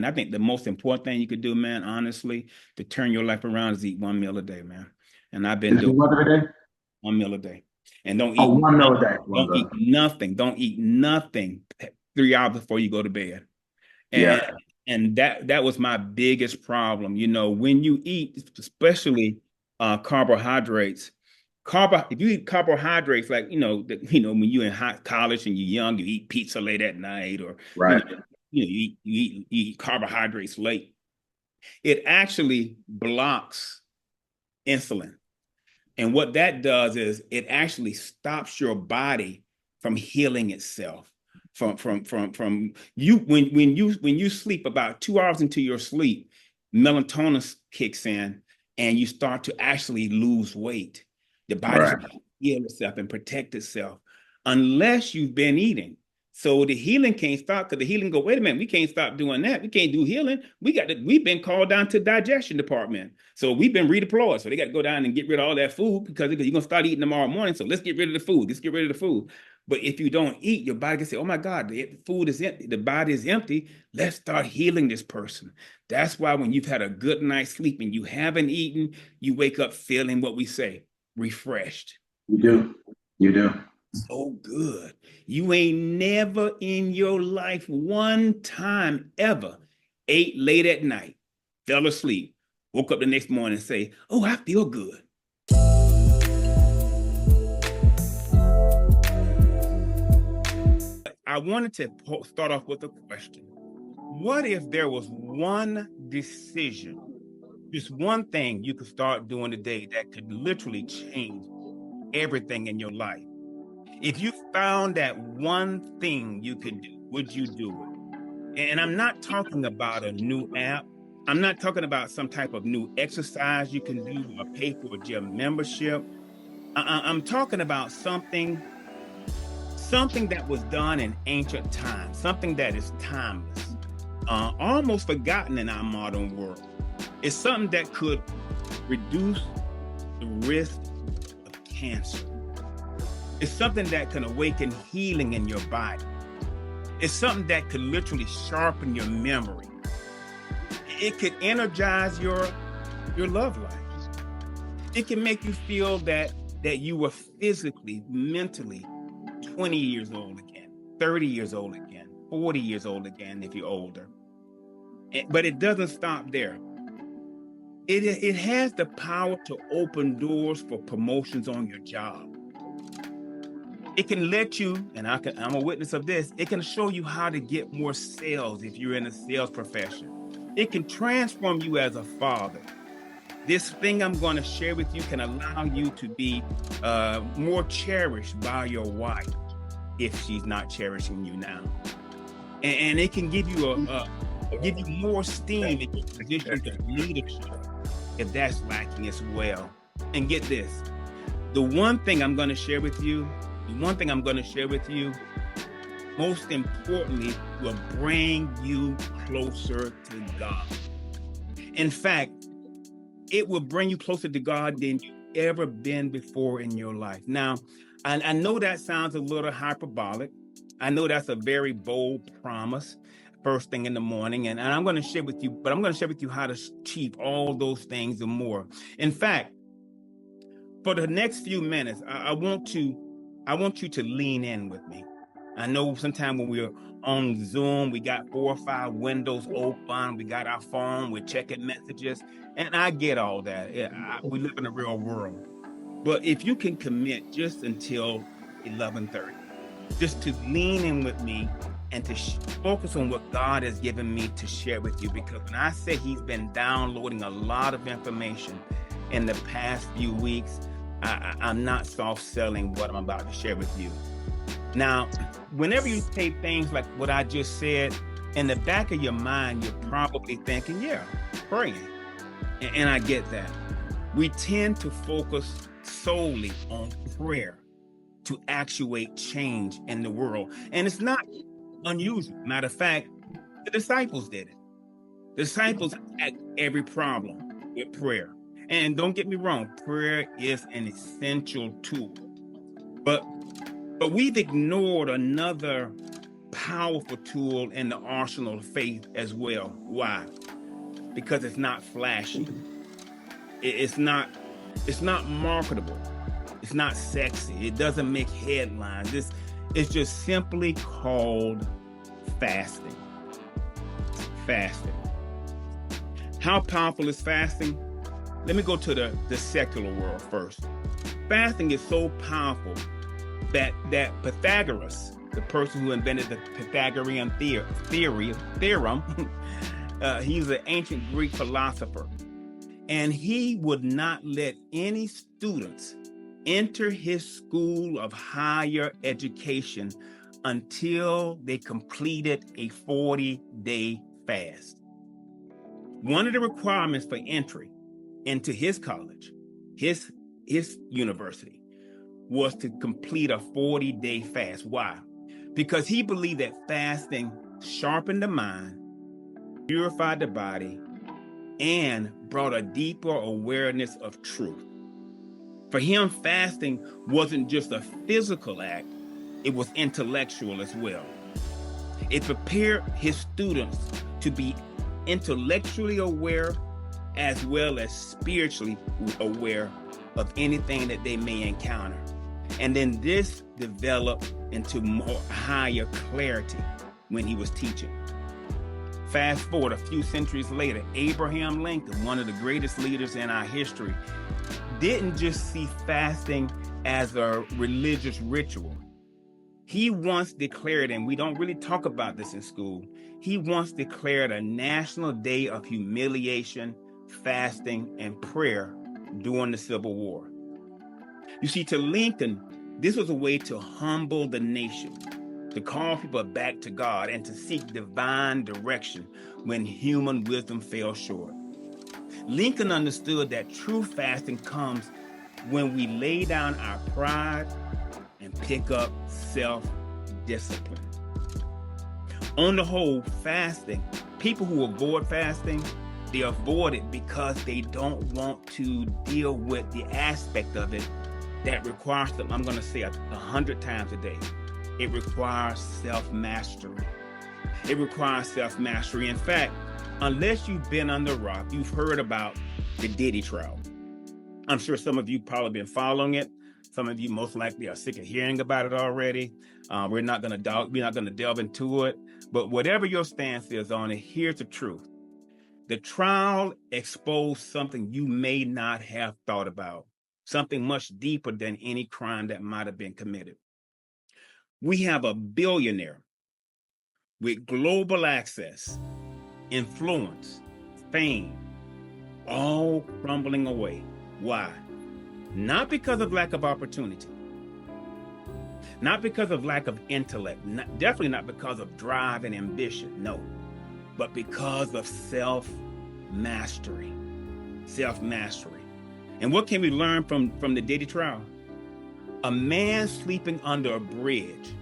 And I think the most important thing you could do, man, honestly, to turn your life around is eat one meal a day, man. And I've been Just do doing one every day? one meal a day. And don't Oh, eat one meal a day. One don't eat meal. nothing. Don't eat nothing 3 hours before you go to bed. And Yeah. and that was my biggest problem. You know, when you eat, especially carbohydrates, if you eat carbohydrates, like when you're in high college and you're young, you eat pizza late at night, or you Right. know, you eat carbohydrates late. It actually blocks insulin. And what that does is it actually stops your body from healing itself. From you when you sleep about 2 hours into your sleep, melatonin kicks in and you start to actually lose weight. The body's Right. trying to heal itself and protect itself unless you've been eating. So the healing can't stop because the healing go, wait a minute, we can't stop doing that. We can't do healing. We've been called down to digestion department. So we've been redeployed. So they got to go down and get rid of all that food because you're gonna start eating tomorrow morning. So let's get rid of the food. Let's get rid of the food. But if you don't eat, your body can say, oh my God, the food is empty, the body is empty. Let's start healing this person. That's why when you've had a good night's sleep and you haven't eaten, you wake up feeling what we say, refreshed. You do. You do. So good. You ain't never in your life one time ever ate late at night, fell asleep, woke up the next morning and say, oh, I feel good. I wanted to start off with a question. What if there was one decision, just one thing you could start doing today that could literally change everything in your life? If you found that one thing you could do, would you do it? And I'm not talking about a new app. I'm not talking about some type of new exercise you can do or pay for a gym membership. I'm talking about something that was done in ancient times, something that is timeless, almost forgotten in our modern world. It's something that could reduce the risk of cancer. It's something that can awaken healing in your body. It's something that could literally sharpen your memory. It could energize your love life. It can make you feel that you were physically, mentally 20 years old again, 30 years old again, 40 years old again if you're older. But it doesn't stop there. It has the power to open doors for promotions on your job. It can let you, and I'm a witness of this, it can show you how to get more sales if you're in a sales profession. It can transform you as a father. This thing I'm going to share with you can allow you to be more cherished by your wife if she's not cherishing you now. And it can give you give you more steam in your position of leadership if that's lacking as well. And get this, the one thing I'm going to share with you, most importantly, will bring you closer to God. In fact, it will bring you closer to God than you've ever been before in your life. Now, I know that sounds a little hyperbolic. I know that's a very bold promise, first thing in the morning. And I'm going to share with you, but I'm going to share with you how to achieve all those things and more. In fact, for the next few minutes, I want you to lean in with me. I know sometimes when we're on Zoom, we got 4 or 5 windows open, we got our phone, we're checking messages, and I get all that. We live in a real world. But if you can commit just until 11:30, just to lean in with me and to focus on what God has given me to share with you, because when I say He's been downloading a lot of information in the past few weeks, I'm not soft selling what I'm about to share with you. Now, whenever you say things like what I just said, in the back of your mind, you're probably thinking, yeah, praying. And I get that. We tend to focus solely on prayer to actuate change in the world. And it's not unusual. Matter of fact, the disciples did it. The disciples attacked every problem with prayer. And don't get me wrong, prayer is an essential tool. But we've ignored another powerful tool in the arsenal of faith as well. Why? Because it's not flashy. It's not marketable. It's not sexy. It doesn't make headlines. It's just simply called fasting. Fasting. How powerful is fasting? Let me go to the secular world first. Fasting is so powerful that Pythagoras, the person who invented the Pythagorean theorem, he's an ancient Greek philosopher, and he would not let any students enter his school of higher education until they completed a 40-day fast. One of the requirements for entry into his college, his university, was to complete a 40-day fast. Why? Because he believed that fasting sharpened the mind, purified the body, and brought a deeper awareness of truth. For him, fasting wasn't just a physical act, it was intellectual as well. It prepared his students to be intellectually aware as well as spiritually aware of anything that they may encounter. And then this developed into more higher clarity when he was teaching. Fast forward a few centuries later, Abraham Lincoln, one of the greatest leaders in our history, didn't just see fasting as a religious ritual. He once declared, and we don't really talk about this in school, he once declared a national day of humiliation, fasting, and prayer during the Civil War. You see, to Lincoln, this was a way to humble the nation, to call people back to God, and to seek divine direction when human wisdom fell short. Lincoln understood that true fasting comes when we lay down our pride and pick up self-discipline. On the whole, fasting, people who avoid fasting, they avoid it because they don't want to deal with the aspect of it that requires them, I'm going to say 100 times a day. It requires self-mastery. It requires self-mastery. In fact, unless you've been under a rock, you've heard about the Diddy trial. I'm sure some of you probably been following it. Some of you most likely are sick of hearing about it already. We're not going to delve into it. But whatever your stance is on it, here's the truth. The trial exposed something you may not have thought about, something much deeper than any crime that might have been committed. We have a billionaire with global access, influence, fame, all crumbling away. Why? Not because of lack of opportunity, not because of lack of intellect, definitely not because of drive and ambition, no, but because of self-mastery. Self-mastery. And what can we learn from the Diddy trial? A man sleeping under a bridge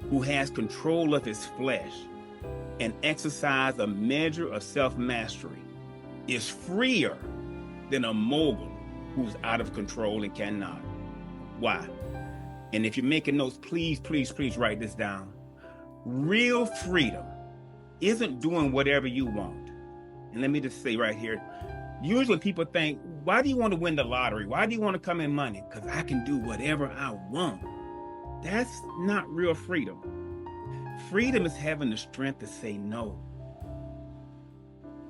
who has control of his flesh and exercise a measure of self-mastery is freer than a mogul who's out of control and cannot. Why? And if you're making notes, please write this down. Real freedom isn't doing whatever you want. And let me just say right here, usually people think, why do you want to win the lottery? Why do you want to come in money? Because I can do whatever I want. That's not real freedom. Freedom is having the strength to say no.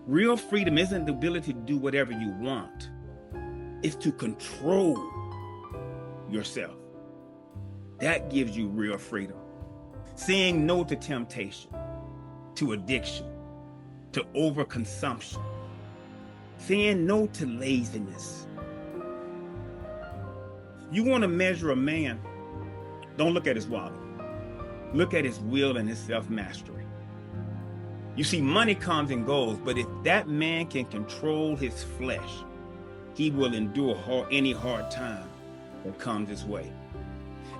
Real freedom isn't the ability to do whatever you want. It's to control yourself. That gives you real freedom. Saying no to temptation, to addiction, to overconsumption. Saying no to laziness. You want to measure a man, don't look at his wallet. Look at his will and his self-mastery. You see, money comes and goes, but if that man can control his flesh, he will endure any hard time that comes his way.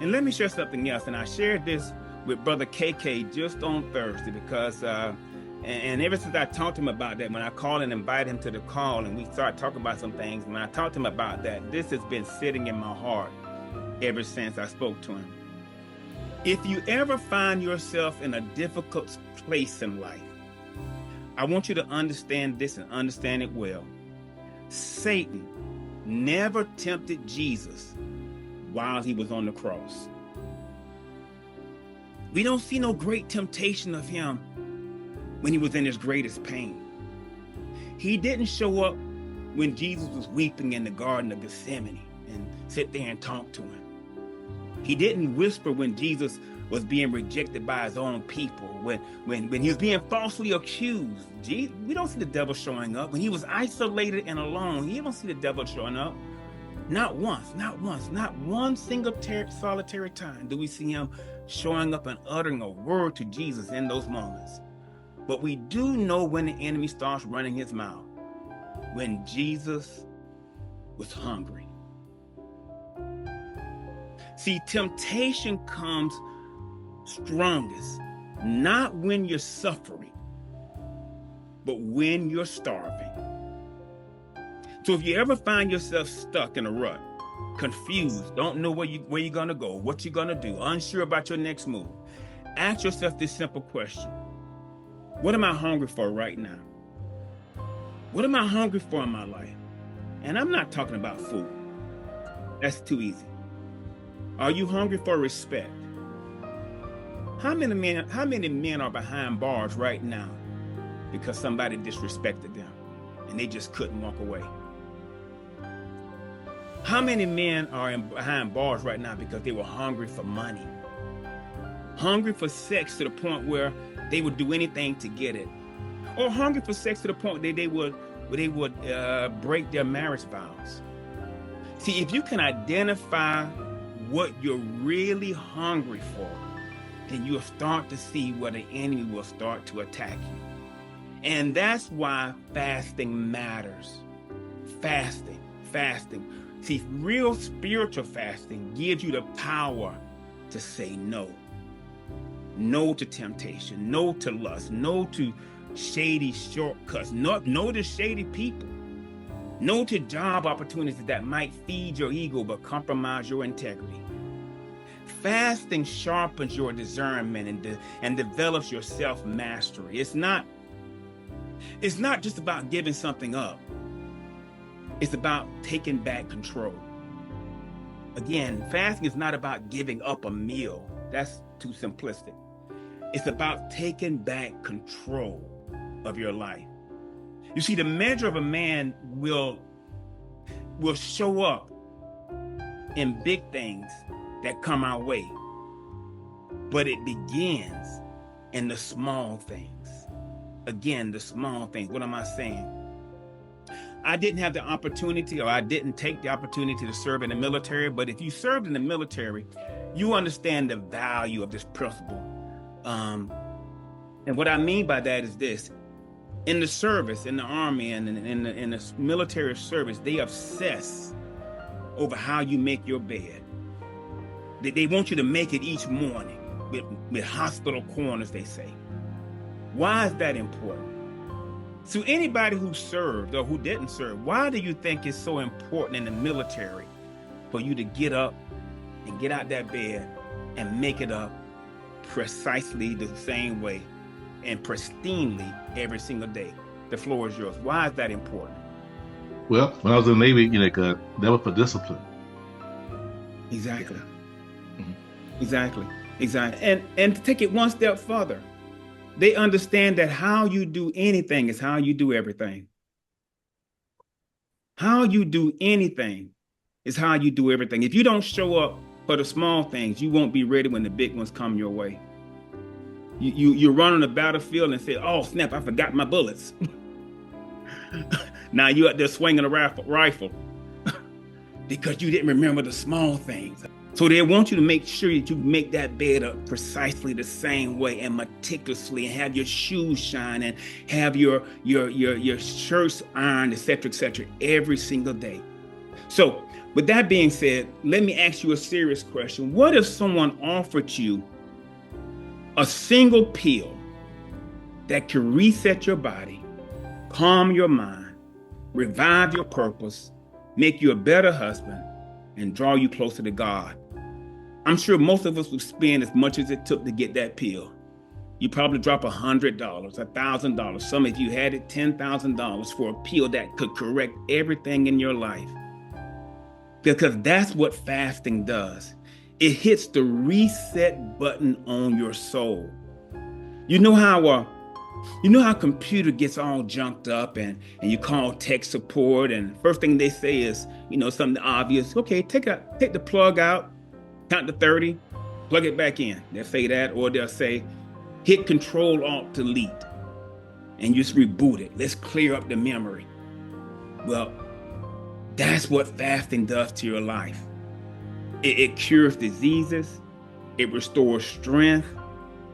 And let me share something else. And I shared this with Brother KK just on Thursday because, and ever since I talked to him about that, when I called and invited him to the call and we started talking about some things, when I talked to him about that, this has been sitting in my heart ever since I spoke to him. If you ever find yourself in a difficult place in life, I want you to understand this and understand it well. Satan never tempted Jesus while he was on the cross. We don't see no great temptation of him when he was in his greatest pain. He didn't show up when Jesus was weeping in the Garden of Gethsemane and sit there and talk to him. He didn't whisper when Jesus was being rejected by his own people, when he was being falsely accused. We don't see the devil showing up. When he was isolated and alone, you don't see the devil showing up. Not once, not one single solitary time do we see him showing up and uttering a word to Jesus in those moments. But we do know when the enemy starts running his mouth, when Jesus was hungry. See, temptation comes strongest, not when you're suffering, but when you're starving. So if you ever find yourself stuck in a rut, confused, don't know where you're gonna go, what you're gonna do, unsure about your next move, ask yourself this simple question: what am I hungry for right now? What am I hungry for in my life? And I'm not talking about food. That's too easy. Are you hungry for respect? How many men are behind bars right now because somebody disrespected them and they just couldn't walk away? How many men are behind bars right now because they were hungry for money? Hungry for sex to the point where they would do anything to get it. Or hungry for sex to the point that they would break their marriage vows. See, if you can identify what you're really hungry for, then you'll start to see where the enemy will start to attack you. And that's why fasting matters. Fasting. See, real spiritual fasting gives you the power to say no. No to temptation, no to lust, no to shady shortcuts, no to shady people, no to job opportunities that might feed your ego but compromise your integrity. Fasting sharpens your discernment and develops your self-mastery. It's not just about giving something up. It's about taking back control. Again, fasting is not about giving up a meal. That's too simplistic. It's about taking back control of your life. You see, the measure of a man will show up in big things that come our way, but it begins in the small things. Again, the small things. What am I saying? I didn't have the opportunity, or I didn't take the opportunity to serve in the military, but if you served in the military, you understand the value of this principle. And what I mean by that is this: in the service, in the Army, and in the military service, they obsess over how you make your bed. They want you to make it each morning with hospital corners, they say. Why is that important? So anybody who served or who didn't serve, why do you think it's so important in the military for you to get up and get out that bed and make it up precisely the same way and pristinely every single day? The floor is yours. Why is that important? Well, when I was in the Navy, that was for discipline. Exactly. Yeah. Exactly. And to take it one step further, they understand that how you do anything is how you do everything. How you do anything is how you do everything. If you don't show up for the small things, you won't be ready when the big ones come your way. You run on the battlefield and say, "Oh snap, I forgot my bullets." Now you out there swinging a rifle because you didn't remember the small things. So they want you to make sure that you make that bed up precisely the same way and meticulously, and have your shoes shine and have your shirts ironed, etc., every single day. So with that being said, let me ask you a serious question. What if someone offered you a single pill that can reset your body, calm your mind, revive your purpose, make you a better husband, and draw you closer to God? I'm sure most of us would spend as much as it took to get that pill. You probably drop $100, $1,000. Some of you had it $10,000 for a pill that could correct everything in your life. Because that's what fasting does. It hits the reset button on your soul. You know how computer gets all junked up and you call tech support and first thing they say is, something obvious. Okay, take the plug out, count to 30, plug it back in. They'll say that, or they'll say, hit Control+Alt+Delete and just reboot it. Let's clear up the memory. Well, that's what fasting does to your life. It cures diseases, it restores strength,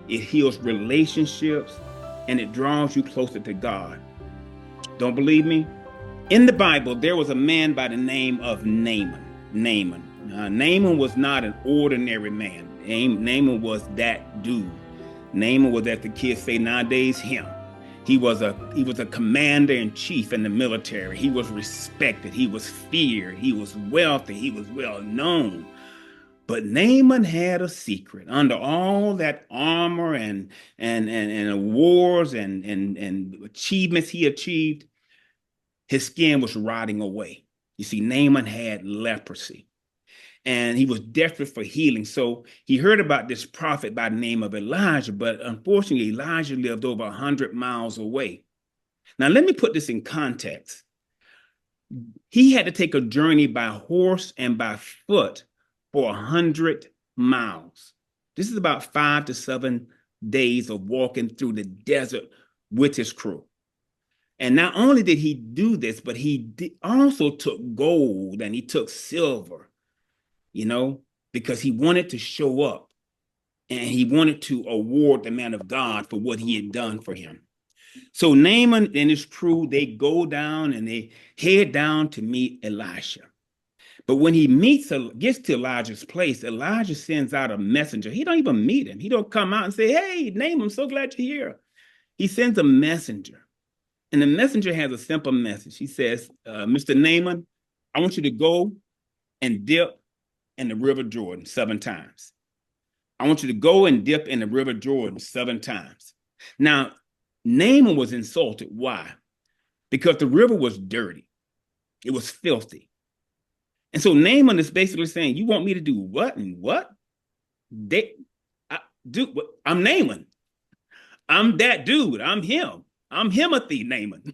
it heals relationships, and it draws you closer to God. Don't believe me? In the Bible, there was a man by the name of Naaman. Naaman was not an ordinary man. Naaman was that dude. Naaman was, as the kids say nowadays, him. He was a commander in chief in the military. He was respected. He was feared. He was wealthy. He was well known. But Naaman had a secret. Under all that armor and awards and achievements he achieved, his skin was rotting away. You see, Naaman had leprosy. And he was desperate for healing. So he heard about this prophet by the name of Elijah, but unfortunately, Elijah lived over 100 miles away. Now, let me put this in context. He had to take a journey by horse and by foot for 100 miles. This is about 5 to 7 days of walking through the desert with his crew. And not only did he do this, but he also took gold and he took silver, because he wanted to show up and he wanted to award the man of God for what he had done for him. So Naaman and his crew, they go down and they head down to meet Elisha. But when he gets to Elijah's place, Elijah sends out a messenger. He don't even meet him. He don't come out and say, hey, Naaman, I'm so glad you're here. He sends a messenger. And the messenger has a simple message. He says, Mr. Naaman, I want you to go and dip in the River Jordan 7 times. I want you to go and dip in the River Jordan 7 times. Now, Naaman was insulted. Why? Because the river was dirty. It was filthy. And so Naaman is basically saying, you want me to do what and what? I'm Naaman. I'm that dude. I'm him. I'm Himothy Naaman.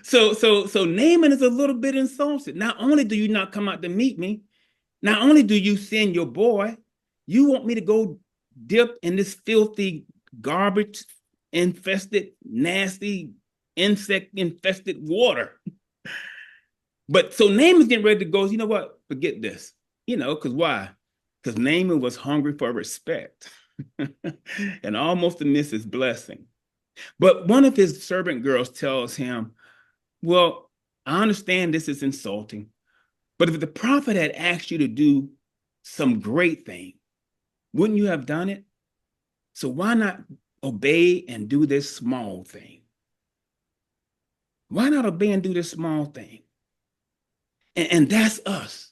So Naaman is a little bit insulted. Not only do you not come out to meet me, not only do you send your boy, you want me to go dip in this filthy, garbage infested, nasty, insect infested water. But so Naaman's getting ready to go, you know what? Forget this. Because why? Because Naaman was hungry for respect and almost to miss his blessing. But one of his servant girls tells him, well, I understand this is insulting, but if the prophet had asked you to do some great thing, wouldn't you have done it? So why not obey and do this small thing? Why not obey and do this small thing? And that's us.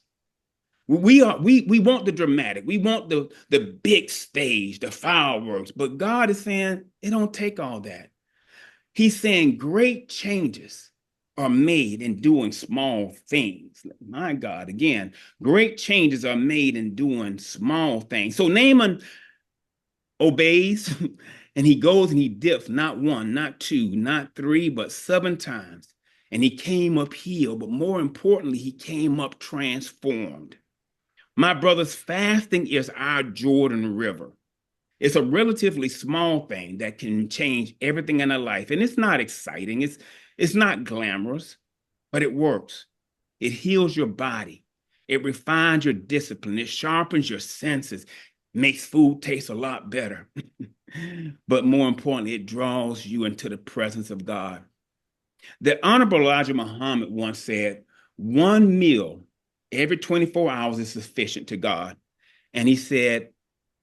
We want the dramatic. We want the big stage, the fireworks. But God is saying it don't take all that. He's saying great changes are made in doing small things. My God, again, great changes are made in doing small things. So Naaman obeys and he goes and he dips not 1, not 2, not 3, but 7 times. And he came up healed, but more importantly, he came up transformed. My brothers, fasting is our Jordan River. It's a relatively small thing that can change everything in our life. And it's not exciting. It's not glamorous, but it works. It heals your body. It refines your discipline. It sharpens your senses, makes food taste a lot better. But more importantly, it draws you into the presence of God. The Honorable Elijah Muhammad once said, 1 meal every 24 hours is sufficient to God. And he said,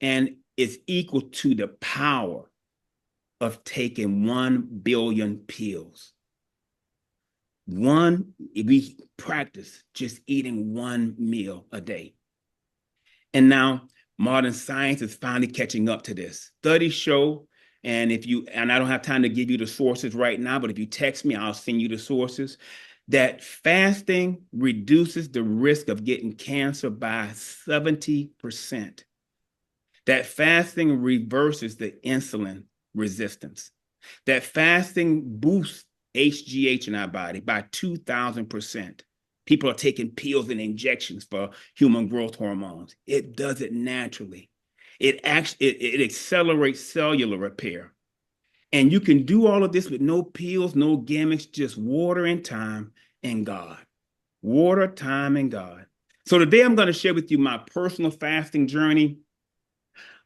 and it's equal to the power of taking 1 billion pills. We practice just eating 1 meal a day. And now modern science is finally catching up to this. Studies show, and I don't have time to give you the sources right now, but if you text me, I'll send you the sources, that fasting reduces the risk of getting cancer by 70%. That fasting reverses the insulin resistance. That fasting boosts HGH in our body by 2,000%. People are taking pills and injections for human growth hormones. It does it naturally. It accelerates cellular repair. And you can do all of this with no pills, no gimmicks, just water and time and God. Water, time, and God. So today I'm going to share with you my personal fasting journey.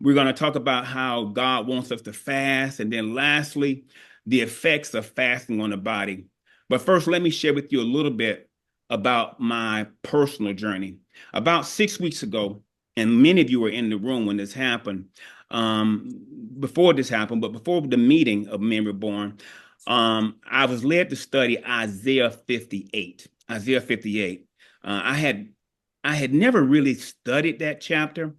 We're going to talk about how God wants us to fast. And then lastly, the effects of fasting on the body. But first, let me share with you a little bit about my personal journey. About 6 weeks ago, and many of you were in the room when this happened, before this happened, but before the meeting of Men Reborn, I was led to study Isaiah 58. Isaiah 58. I had never really studied that chapter.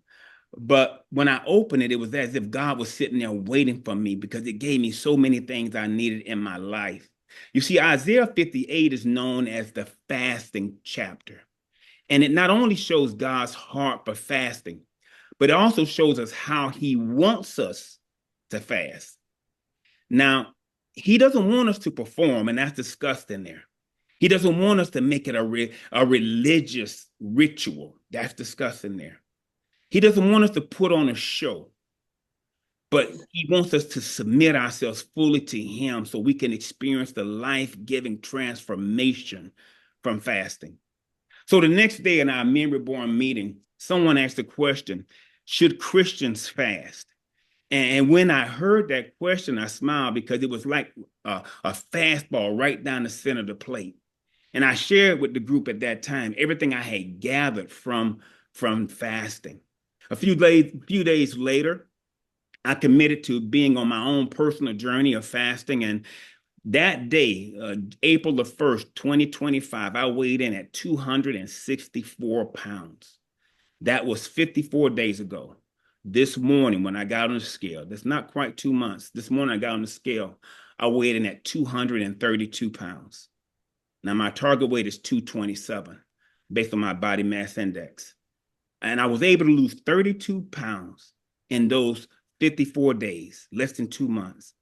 But when I opened it, it was as if God was sitting there waiting for me because it gave me so many things I needed in my life. You see, Isaiah 58 is known as the fasting chapter. And it not only shows God's heart for fasting, but it also shows us how he wants us to fast. Now, he doesn't want us to perform, and that's discussed in there. He doesn't want us to make it a religious ritual. That's discussed in there. He doesn't want us to put on a show, but he wants us to submit ourselves fully to him so we can experience the life-giving transformation from fasting. So the next day in our Men Reborn meeting, someone asked the question, should Christians fast? And when I heard that question, I smiled because it was like a fastball right down the center of the plate. And I shared with the group at that time everything I had gathered from fasting. A few days later, I committed to being on my own personal journey of fasting. And that day, April the 1st, 2025, I weighed in at 264 pounds. That was 54 days ago. This morning, when I got on the scale, that's not quite 2 months. This morning, I got on the scale. I weighed in at 232 pounds. Now, my target weight is 227 based on my body mass index. And I was able to lose 32 pounds in those 54 days, less than 2 months.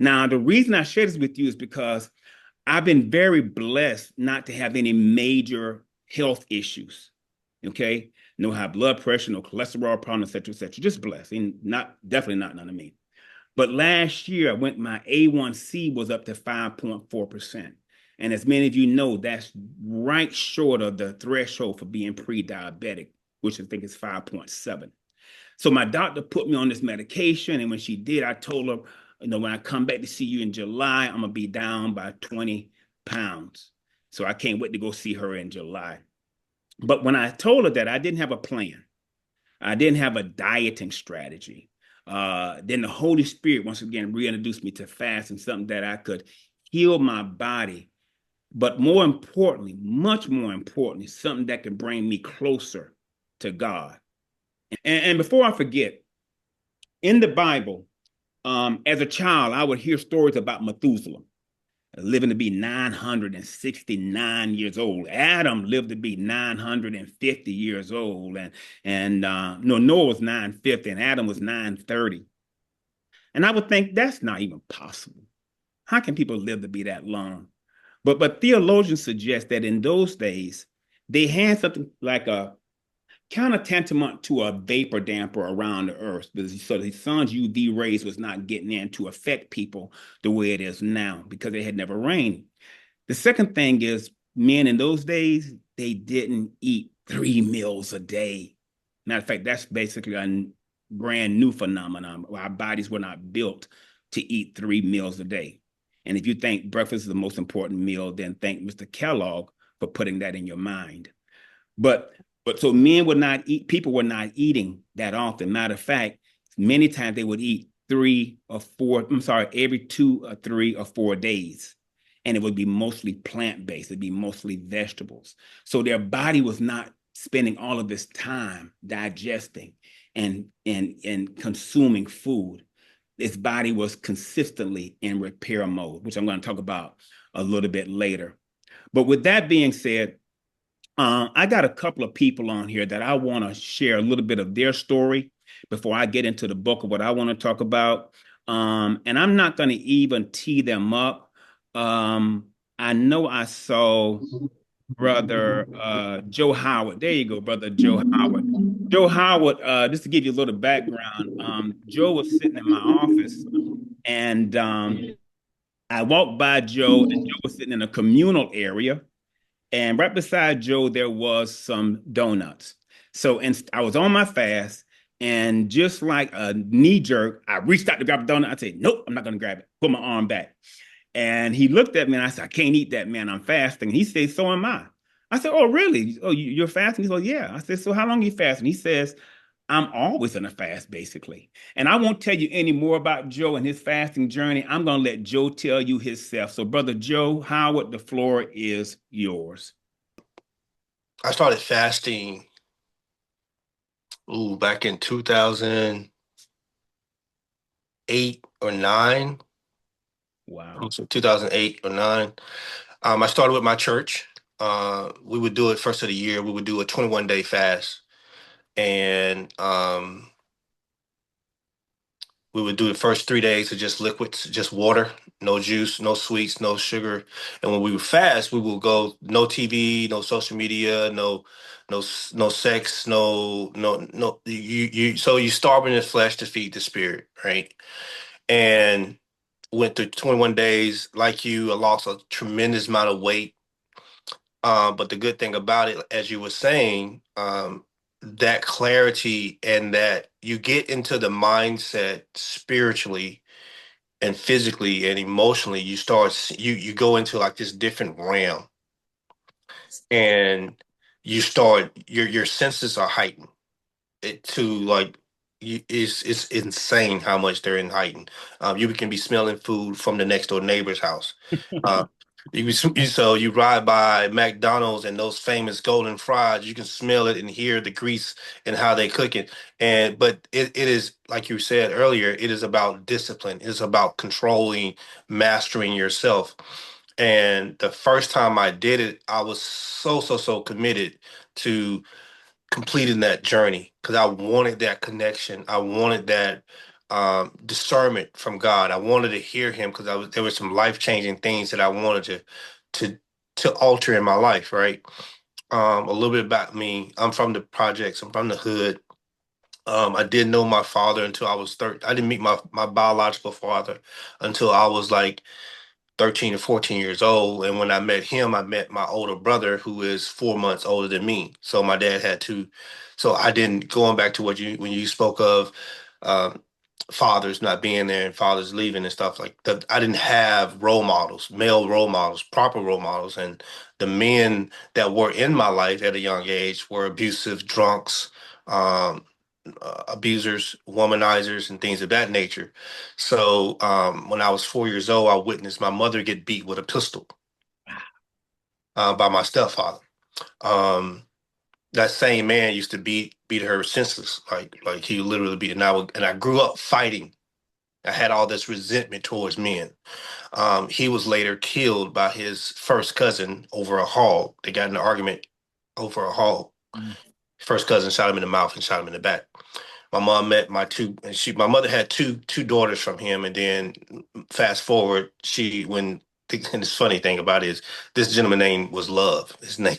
Now, the reason I share this with you is because I've been very blessed not to have any major health issues. Okay. No high blood pressure, no cholesterol problem, et cetera, et cetera. Just blessed. And definitely not none of me. But last year, my A1C was up to 5.4%. And as many of you know, that's right short of the threshold for being pre-diabetic, which I think is 5.7. So my doctor put me on this medication. And when she did, I told her, when I come back to see you in July, I'm going to be down by 20 pounds. So I can't wait to go see her in July. But when I told her that, I didn't have a plan. I didn't have a dieting strategy. Then the Holy Spirit, once again, reintroduced me to fasting, something that I could heal my body. But more importantly, much more importantly, something that can bring me closer to God. And before I forget, in the Bible, as a child, I would hear stories about Methuselah living to be 969 years old. Adam lived to be 950 years old. And Noah was 950 and Adam was 930. And I would think that's not even possible. How can people live to be that long? But theologians suggest that in those days, they had something like a kind of tantamount to a vapor damper around the earth, so the sun's UV rays was not getting in to affect people the way it is now because it had never rained. The second thing is men in those days, they didn't eat 3 meals a day. Matter of fact, that's basically a brand new phenomenon. Our bodies were not built to eat 3 meals a day. And if you think breakfast is the most important meal, then thank Mr. Kellogg for putting that in your mind. But so men would not eat, people were not eating that often. Matter of fact, many times they would eat every 2 or 3 or 4 days. And it would be mostly plant-based. It'd be mostly vegetables. So their body was not spending all of his time digesting and consuming food, his body was consistently in repair mode, which I'm going to talk about a little bit later. But with that being said, I got a couple of people on here that I want to share a little bit of their story before I get into the bulk of what I want to talk about. And I'm not going to even tee them up. I know I saw brother Joe Howard. There you go, brother Joe Howard. Joe Howard, just to give you a little background, Joe was sitting in my office and I walked by Joe, and Joe was sitting in a communal area. And right beside Joe, there was some donuts. So I was on my fast, and just like a knee jerk, I reached out to grab a donut. I said, "Nope, I'm not going to grab it." Put my arm back. And he looked at me and I said, "I can't eat that, man. I'm fasting." And he said, "So am I." I said, "Oh, really? Oh, you're fasting?" He said, "Yeah." I said, "So how long are you fasting?" He says, "I'm always in a fast, basically." And I won't tell you any more about Joe and his fasting journey. I'm going to let Joe tell you himself. So, brother Joe Howard, the floor is yours. I started fasting, back in 2008 or 9. Wow. So 2008 or 9. I started with my church. We would do it first of the year. We would do a 21-day fast. And we would do the first 3 days of just liquids, just water, no juice, no sweets, no sugar. And when we would fast, we would go no TV, no social media, no sex, no. So you starving the flesh to feed the spirit, right? And went through 21 days. Like you, I lost a tremendous amount of weight. But the good thing about it, as you were saying, that clarity and that you get into the mindset spiritually and physically and emotionally, you go into like this different realm, and you start your senses are heightened it to like it's insane how much they're in heightened. You can be smelling food from the next door neighbor's house. Uh, so you ride by McDonald's and those famous golden fries, you can smell it and hear the grease and how they cook it. But it is like you said earlier, it is about discipline. It's about controlling, mastering yourself. And the first time I did it, I was so committed to completing that journey because I wanted that connection. I wanted that discernment from God. I wanted to hear Him because there were some life changing things that I wanted to to alter in my life. Right. A little bit about me. I'm from the projects. I'm from the hood. I didn't know my father until I was 30. I didn't meet my biological father until I was like 13 or 14 years old. And when I met him, I met my older brother who is 4 months older than me. So my dad had two. So I didn't, going back to when you spoke of um, fathers not being there and fathers leaving and stuff like that, I didn't have role models, male role models, proper role models. And the men that were in my life at a young age were abusive, drunks, um, abusers, womanizers, and things of that nature. So when I was 4 years old, I witnessed my mother get beat with a pistol by my stepfather. Um, that same man used to beat her senseless, like he literally beat. And I grew up fighting. I had all this resentment towards men. He was later killed by his first cousin over a hog. They got in an argument over a hog. Mm. First cousin shot him in the mouth and shot him in the back. My mom met my two, and my mother had two daughters from him, and then fast forward, and this funny thing about it is this gentleman name was Love. His name,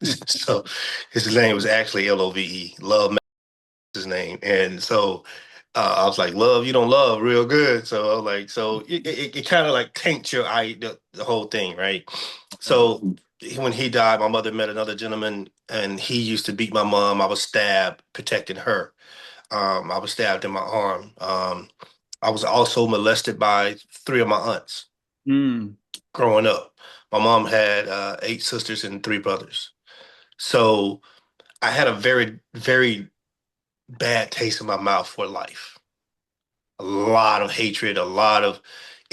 so his name was actually Love. Love, his name, and so I was like, "Love, you don't love real good." So I was like, so it kind of like taints the whole thing, right? So when he died, my mother met another gentleman, and he used to beat my mom. I was stabbed protecting her. I was stabbed in my arm. I was also molested by three of my aunts Mm. growing up. My mom had 8 sisters and 3 brothers. So I had a very bad taste in my mouth for life. A lot of hatred, a lot of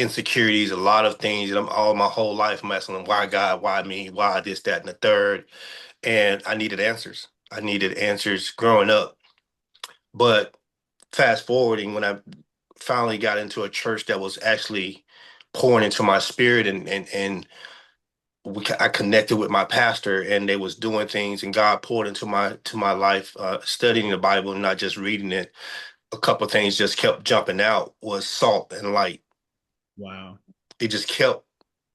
insecurities, a lot of things. And I'm all my whole life, I'm asking them, why God, why me, why this, that, and the third. And I needed answers. I needed answers growing up. But fast forwarding, when I finally got into a church that was actually pouring into my spirit, and I connected with my pastor, and they was doing things, and God poured into my life, studying the Bible and not just reading it. A couple of things just kept jumping out was salt and light. Wow. It just kept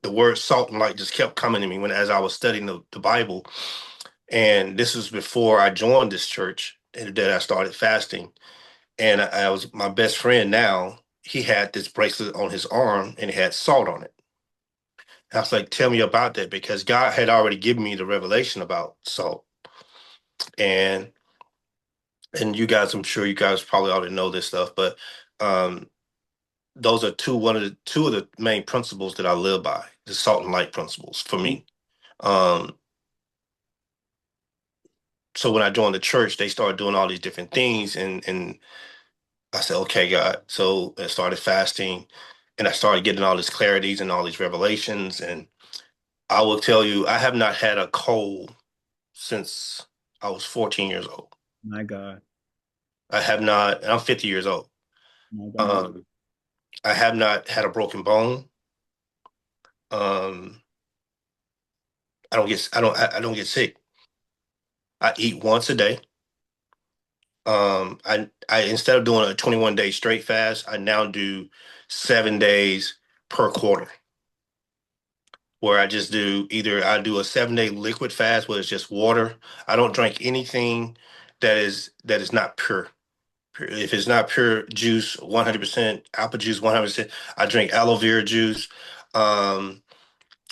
the word salt and light just kept coming to me when as I was studying the Bible. And this was before I joined this church and that I started fasting. And I was my best friend now. He had this bracelet on his arm and it had salt on it. I was like, tell me about that because God had already given me the revelation about salt. And you guys, I'm sure you guys probably already know this stuff, but um, those are two of the main principles that I live by, the salt and light principles for me. Um, so when I joined the church, they started doing all these different things, and I said, okay, God. So I started fasting, and I started getting all these clarities and all these revelations. And I will tell you, I have not had a cold since I was 14 years old. My God. I have not, and I'm 50 years old. My God. Um, I have not had a broken bone. Um, I don't get sick. I eat once a day. I instead of doing a 21-day straight fast, I now do 7 days per quarter, where I just do either I do a 7 day liquid fast where it's just water. I don't drink anything that is not pure. If it's not pure juice, 100% apple juice, 100%, I drink aloe vera juice, um,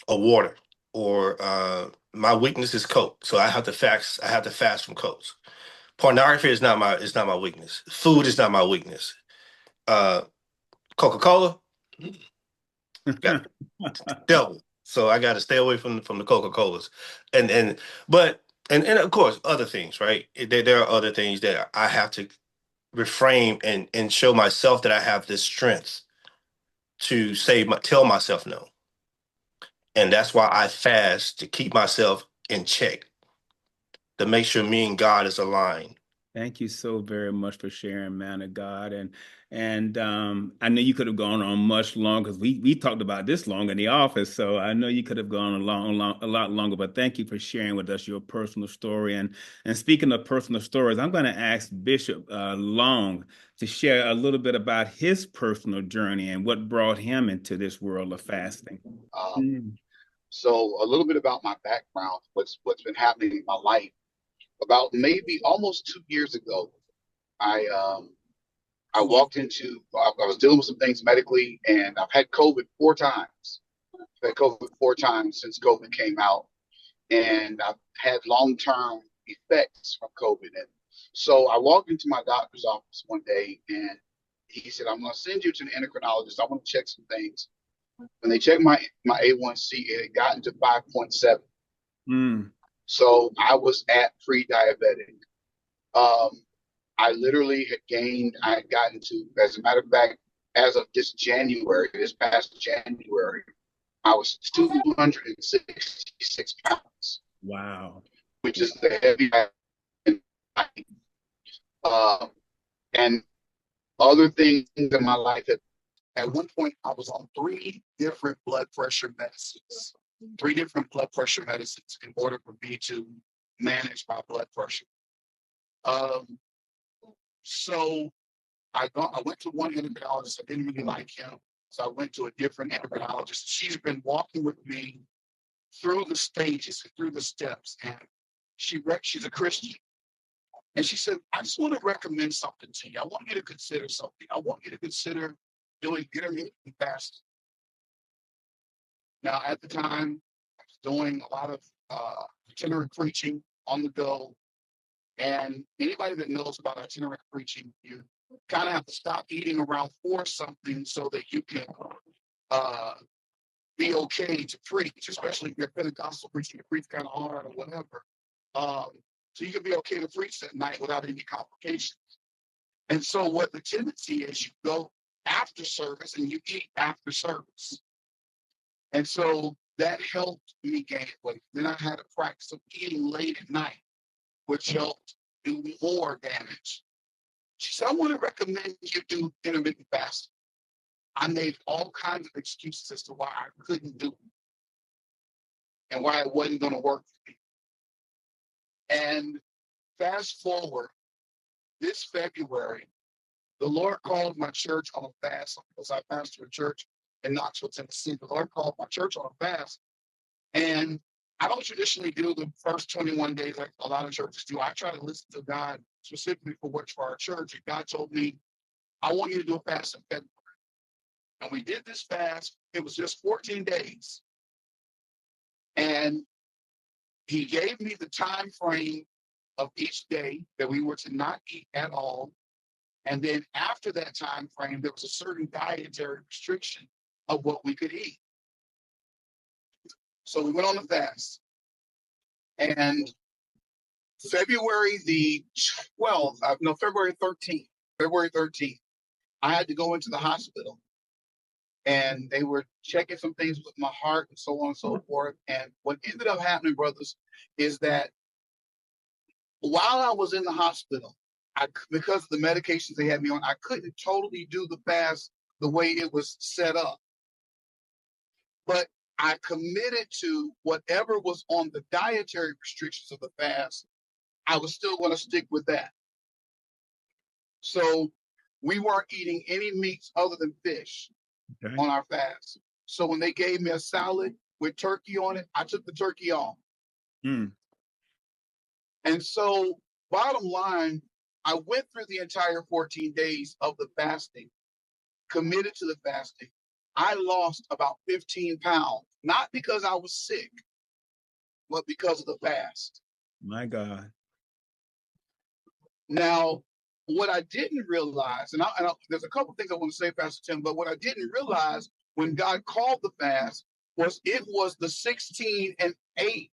or water. Or my weakness is Coke, so I have to fast. I have to fast from Cokes. Pornography is not my weakness. Food is not my weakness. Uh, Coca-Cola got the devil, so I got to stay away from the Coca-Colas, and but and of course other things, right? There are other things that I have to reframe and show myself that I have this strength to tell myself no, and that's why I fast to keep myself in check, to make sure me and God is aligned. Thank you so very much for sharing, man of God. And I know you could have gone on much longer because we talked about this long in the office. So I know you could have gone a lot longer. But thank you for sharing with us your personal story. And speaking of personal stories, I'm going to ask Bishop Long to share a little bit about his personal journey and what brought him into this world of fasting. Um, so a little bit about my background, what's been happening in my life. About maybe almost 2 years ago, I I walked into I was dealing with some things medically, and I've had COVID 4 times. I've had COVID 4 times since COVID came out, and I've had long-term effects from COVID. And so I walked into my doctor's office one day, and he said, "I'm going to send you to an endocrinologist. I want to check some things." When they checked my A1C, it had gotten to 5.7. Mm. So I was at pre-diabetic. Um, I literally I had gotten to, as a matter of fact, as of this past January, I was 266 pounds, Wow. which is the heavy. Uh, and other things in my life. At one point, I was on 3 different blood pressure medicines, 3 different blood pressure medicines in order for me to manage my blood pressure. Um, so I went to one endocrinologist. I didn't really like him. So I went to a different endocrinologist. She's been walking with me through the stages, through the steps. And she's a Christian. And she said, I just want to recommend something to you. I want you to consider something. I want you to consider doing intermittent fasting. Now, at the time, I was doing a lot of itinerant preaching on the go. And anybody that knows about itinerant preaching, you kind of have to stop eating around 4 something so that you can uh, be okay to preach, especially if you're Pentecostal preaching, you preach kind of hard or whatever. So you can be okay to preach that night without any complications. And so what the tendency is, you go after service and you eat after service. And so that helped me gain weight. Then I had a practice of eating late at night, which helped do more damage. She said, I want to recommend you do intermittent fasting. I made all kinds of excuses as to why I couldn't do it and why it wasn't going to work for me. And fast forward, this February, the Lord called my church on a fast because I pastor a church in Knoxville, Tennessee. The Lord called my church on a fast. And I don't traditionally do the first 21 days like a lot of churches do. I try to listen to God specifically for what's for our church. And God told me, I want you to do a fast in February. And we did this fast. It was just 14 days. And he gave me the time frame of each day that we were to not eat at all. And then after that time frame, there was a certain dietary restriction of what we could eat. So we went on the fast. And February the 12th, February 13th, I had to go into the hospital. And they were checking some things with my heart and so on and so forth. And what ended up happening, brothers, is that while I was in the hospital, because of the medications they had me on, I couldn't totally do the fast the way it was set up. But I committed to whatever was on the dietary restrictions of the fast. I was still going to stick with that. So we weren't eating any meats other than fish on our fast. So when they gave me a salad with turkey on it, I took the turkey off. And so bottom line, I went through the entire 14 days of the fasting, committed to the fasting. I lost about 15 pounds, not because I was sick, but because of the fast. My God. Now, what I didn't realize, and there's a couple things I want to say, Pastor Tim, but what I didn't realize when God called the fast was it was the 16 and 8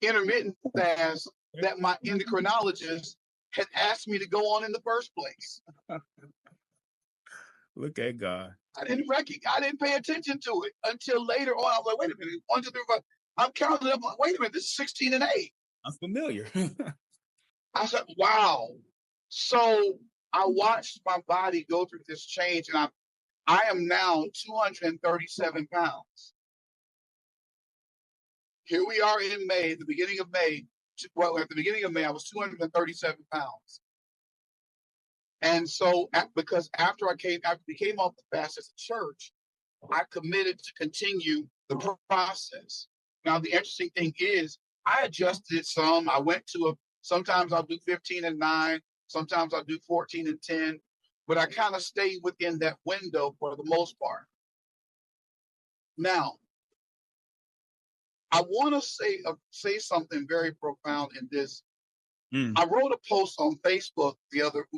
intermittent fast that my endocrinologist had asked me to go on in the first place. Look at God. I didn't pay attention to it until later on. I was like, wait a minute, 1, 2, 3, 4. I'm counting up. Like, wait a minute, this is 16 and 8. I'm familiar. I said, wow. So I watched my body go through this change, and I am now 237 pounds. Here we are in May, the beginning of May. Well, at the beginning of May, I was 237 pounds. And so, because after we came off the fast as a church, I committed to continue the process. Now, the interesting thing is, I adjusted some. I went to sometimes I'll do 15 and 9, sometimes I'll do 14 and 10, but I kind of stayed within that window for the most part. Now, I want to say something very profound in this. I wrote a post on Facebook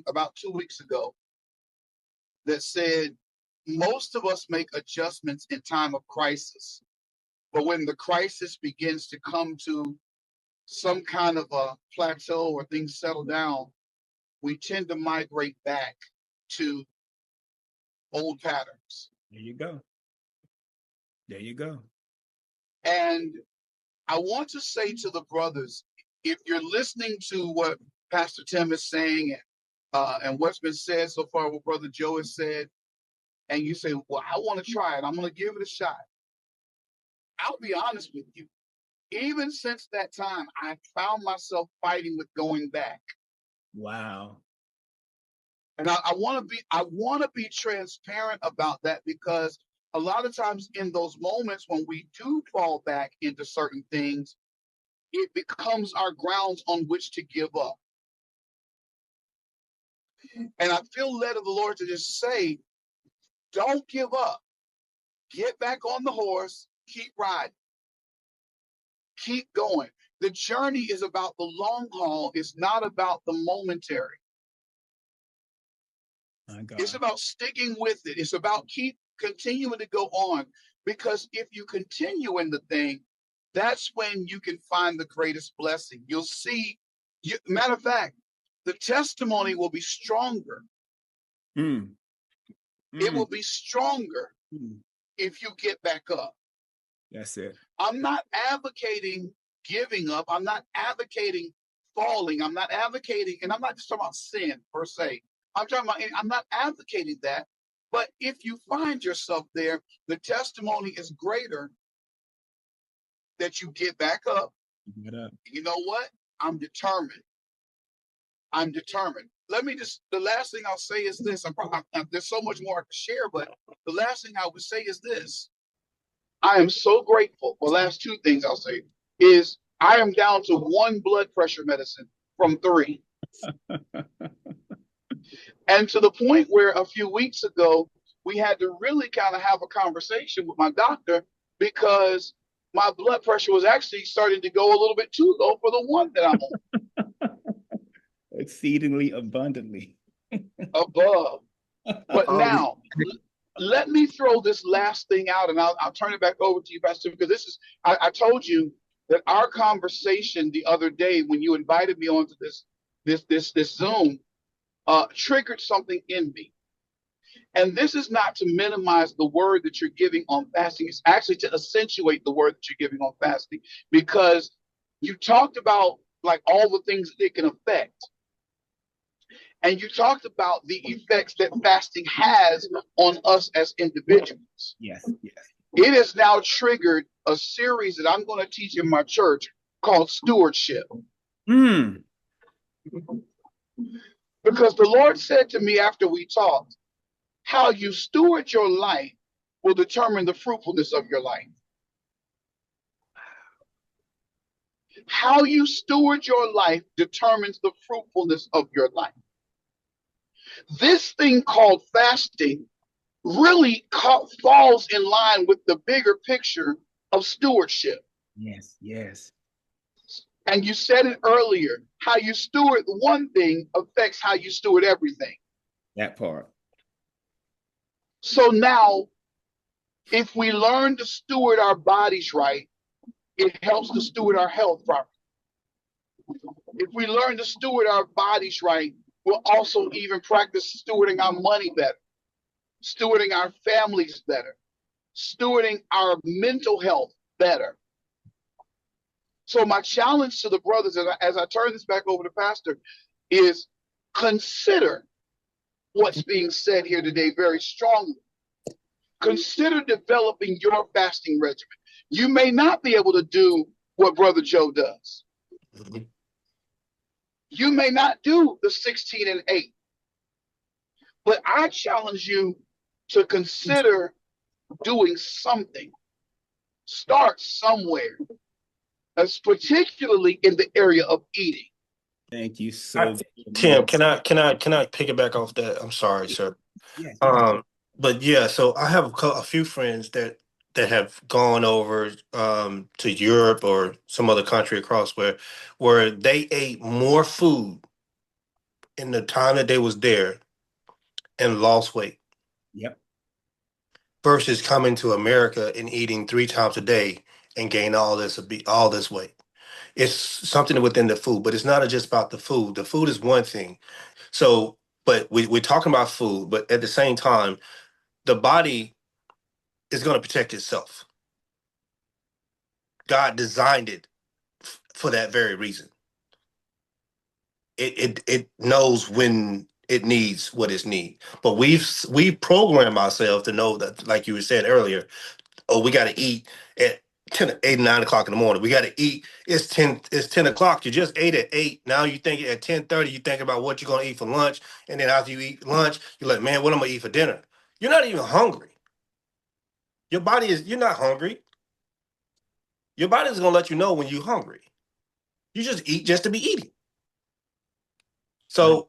about 2 weeks ago that said, most of us make adjustments in time of crisis, but when the crisis begins to come to some kind of a plateau or things settle down, we tend to migrate back to old patterns. There you go. There you go. And I want to say to the brothers, if you're listening to what Pastor Tim is saying and what's been said so far, what Brother Joe has said, and you say, well, I want to try it, I'm going to give it a shot. I'll be honest with you. Even since that time, I found myself fighting with going back. Wow. And I want to be transparent about that, because a lot of times in those moments when we do fall back into certain things, it becomes our grounds on which to give up. And I feel led of the Lord to just say, don't give up. Get back on the horse. Keep riding. Keep going. The journey is about the long haul. It's not about the momentary. My God. It's about sticking with it. It's about continuing to go on. Because if you continue in the thing, that's when you can find the greatest blessing. You'll see, matter of fact, the testimony will be stronger It will be stronger if you get back up. That's it. I'm not advocating giving up. I'm not advocating falling. I'm not advocating, and I'm not just talking about sin per se. I'm not advocating that. But if you find yourself there, the testimony is greater that you get back up. You know what? I'm determined. I'm determined. The last thing I'll say is this. There's so much more I could share, but the last thing I would say is this. I am so grateful. Well, last two things I'll say is I am down to 1 blood pressure medicine from 3. And to the point where a few weeks ago, we had to really kind of have a conversation with my doctor because my blood pressure was actually starting to go a little bit too low for the one that I'm on. Exceedingly abundantly. Above. But now, let me throw this last thing out, and I'll turn it back over to you, Pastor, because this is, I told you that our conversation the other day when you invited me onto this Zoom triggered something in me. And this is not to minimize the word that you're giving on fasting. It's actually to accentuate the word that you're giving on fasting, because you talked about like all the things that it can affect. And you talked about the effects that fasting has on us as individuals. Yes, yes. It has now triggered a series that I'm going to teach in my church called Stewardship. Because the Lord said to me after we talked, how you steward your life will determine the fruitfulness of your life. How you steward your life determines the fruitfulness of your life. This thing called fasting really falls in line with the bigger picture of stewardship. Yes, yes. And you said it earlier, how you steward one thing affects how you steward everything. That part. So now, if we learn to steward our bodies right, it helps to steward our health properly. If we learn to steward our bodies right, we'll also even practice stewarding our money better, stewarding our families better, stewarding our mental health better. So my challenge to the brothers, as I turn this back over to Pastor, is consider what's being said here today very strongly. Consider developing your fasting regimen. You may not be able to do what Brother Joe does. You may not do the 16 and 8. But I challenge you to consider doing something. Start somewhere, particularly in the area of eating. Thank you so much. Tim, can I piggyback off that? I'm sorry, sir. Yes. But yeah, so I have a few friends that have gone over to Europe or some other country across where they ate more food in the time that they was there and lost weight. Yep. Versus coming to America and eating 3 times a day and gain all this weight. It's something within the food, but it's not just about the food. The food is one thing. So, but we're talking about food, but at the same time, the body is going to protect itself. God designed it for that very reason. It knows when it needs what it needs. But we program ourselves to know that, like you said earlier, oh, we got to eat at 8, 9 o'clock in the morning. We got to eat. It's 10 o'clock. You just ate at 8. Now you think at 10:30, you think about what you're going to eat for lunch. And then after you eat lunch, you're like, man, what am I going to eat for dinner? You're not even hungry. You're not hungry. Your body is going to let you know when you're hungry. You just eat just to be eating. So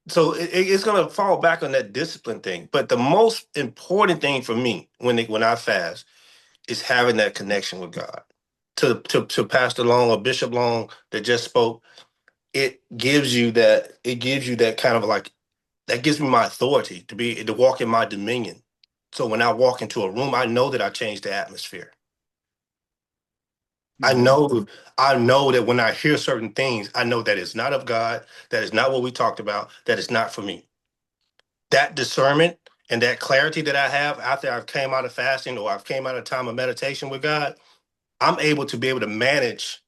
it's going to fall back on that discipline thing. But the most important thing for me when I fast is having that connection with God. To Pastor Long or Bishop Long that just spoke, it gives you that kind of like, that gives me my authority to walk in my dominion. So when I walk into a room, I know that I changed the atmosphere. I know that when I hear certain things, I know that it's not of God, that is not what we talked about, that it's not for me. That discernment And that clarity that I have after I've came out of fasting or I've came out of time of meditation with God, I'm able to be able to manage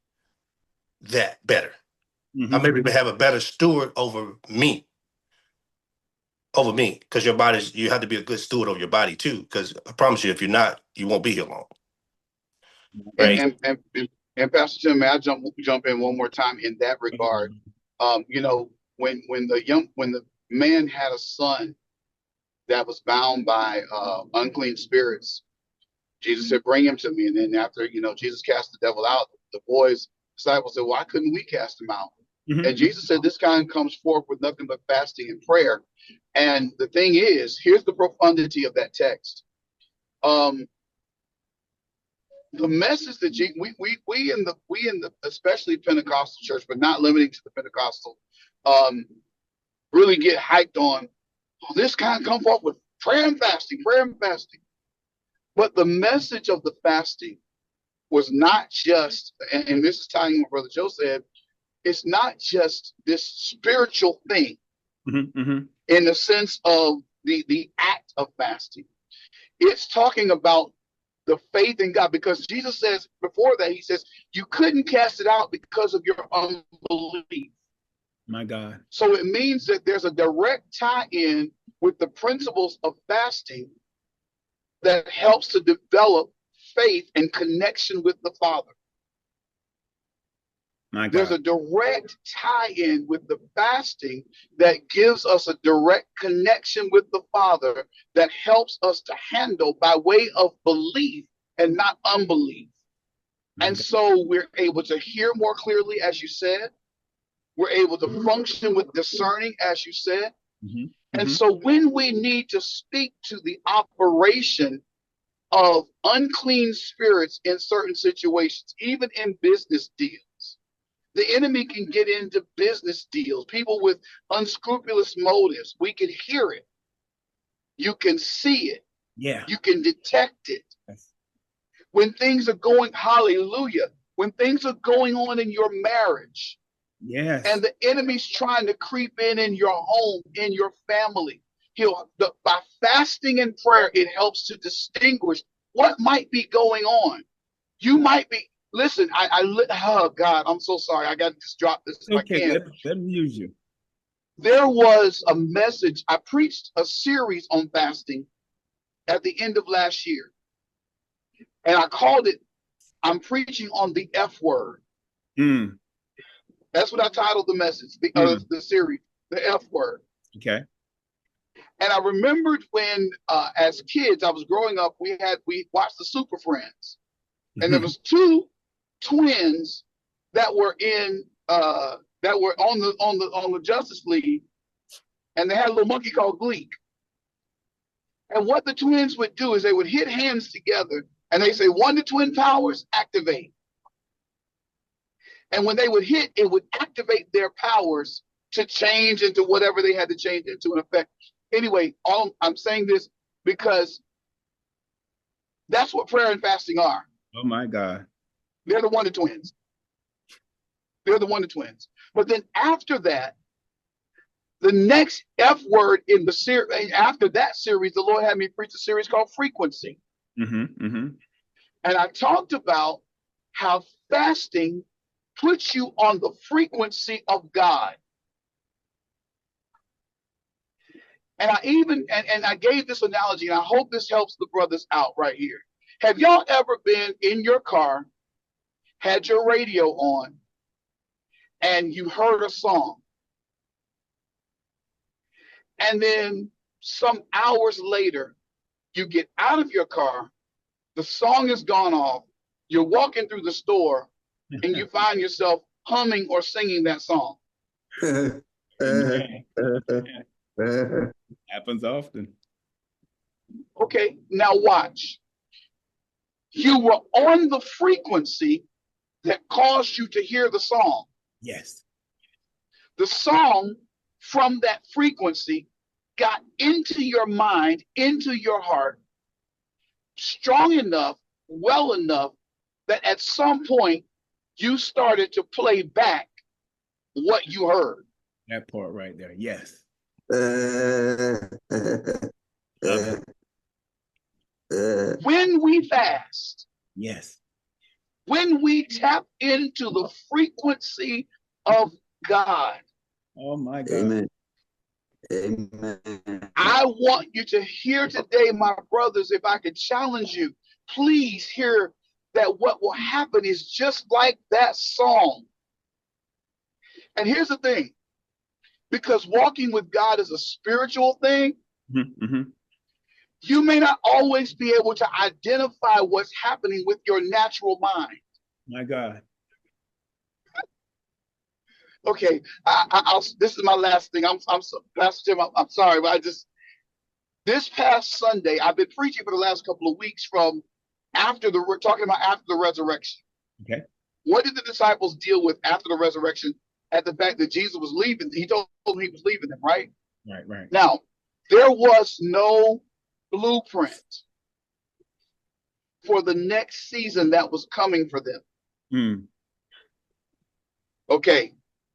that better. I'm able to have a better steward over me, because your body's, you have to be a good steward of your body too. Because I promise you, if you're not, you won't be here long. And Right. and Pastor Tim, may I jump in one more time in that regard? You know, when the man had a son that was bound by unclean spirits, Jesus said, "Bring him to me." And then after, you know, Jesus cast the devil out, the boys' disciples said, "Why couldn't we cast him out?" And Jesus said, "This kind comes forth with nothing but fasting and prayer." And the thing is, here's the profundity of that text. The message that we in the especially Pentecostal church, but not limiting to the Pentecostal, really get hyped on, oh, this kind come forth with prayer and fasting, prayer and fasting. But the message of the fasting was not just, and this is tying what Brother Joe said, it's not just this spiritual thing in the sense of the act of fasting. It's talking about the faith in God, because Jesus says before that, he says, you couldn't cast it out because of your unbelief. My God. So it means that there's a direct tie-in with the principles of fasting that helps to develop faith and connection with the Father. My God. There's a direct tie-in with the fasting that gives us a direct connection with the Father that helps us to handle by way of belief and not unbelief. And so we're able to hear more clearly, as you said. We're able to function with discerning, as you said. And so when we need to speak to the operation of unclean spirits in certain situations, even in business deals, the enemy can get into business deals, people with unscrupulous motives. We can hear it. You can see it. Yeah. You can detect it. Yes. When things are going, hallelujah, when things are going on in your marriage, Yes. and the enemy's trying to creep in your home, in your family, by fasting and prayer, it helps to distinguish what might be going on. You might be, listen, oh God, I'm so sorry. I got to just drop this if I can. Let me use you. There was a message. I preached a series on fasting at the end of last year. And I called it, I'm preaching on the F word. That's what I titled the message, the series, the F word. Okay. And I remembered when, as kids, I was growing up, we watched the Super Friends. And there was two twins that were on the Justice League, and they had a little monkey called Gleek. And what the twins would do is they would hit hands together, and they say, one to twin powers, activate. And when they would hit, it would activate their powers to change into whatever they had to change into, in effect. Anyway, I'm saying this because that's what prayer and fasting are. Oh my God. They're the Wonder Twins. They're the Wonder Twins. But then after that, the next F word in the series, after that series, the Lord had me preach a series called Frequency. And I talked about how fasting puts you on the frequency of God. And I gave this analogy, and I hope this helps the brothers out right here. Have y'all ever been in your car, had your radio on, and you heard a song? And then some hours later, you get out of your car, the song has gone off, you're walking through the store, and you find yourself humming or singing that song. Happens often. Okay, now watch. You were on the frequency that caused you to hear the song. Yes. The song from that frequency got into your mind, into your heart, strong enough, well enough, that at some point you started to play back what you heard. That part right there. Yes. Love it. When we fast, Yes. when we tap into the frequency of God, Oh my God. Amen. Amen. I want you to hear today, my brothers, if I could challenge you, please hear that what will happen is just like that song. And here's the thing, because walking with God is a spiritual thing, Mm-hmm. you may not always be able to identify what's happening with your natural mind. My God. Okay, I'll. This is my last thing. Pastor Tim. I'm sorry, but this past Sunday, I've been preaching for the last couple of weeks from we're talking about after the resurrection. Okay. What did the disciples deal with after the resurrection? At the fact that Jesus was leaving, he told them he was leaving them, right? Right. Now, there was no blueprint for the next season that was coming for them. Mm. Okay,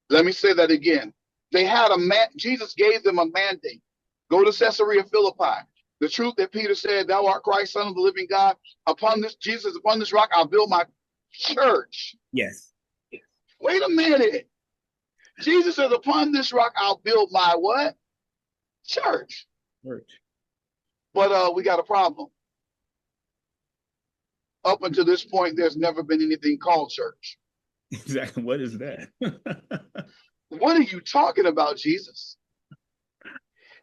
let me say that again. They had Jesus gave them a mandate. Go to Caesarea Philippi. The truth that Peter said, thou art Christ, son of the living God. Upon this rock, I'll build my church. Yes. Wait a minute. Jesus says, upon this rock, I'll build my what? Church. But we got a problem. Up until this point, there's never been anything called church. Exactly. What is that? What are you talking about, Jesus?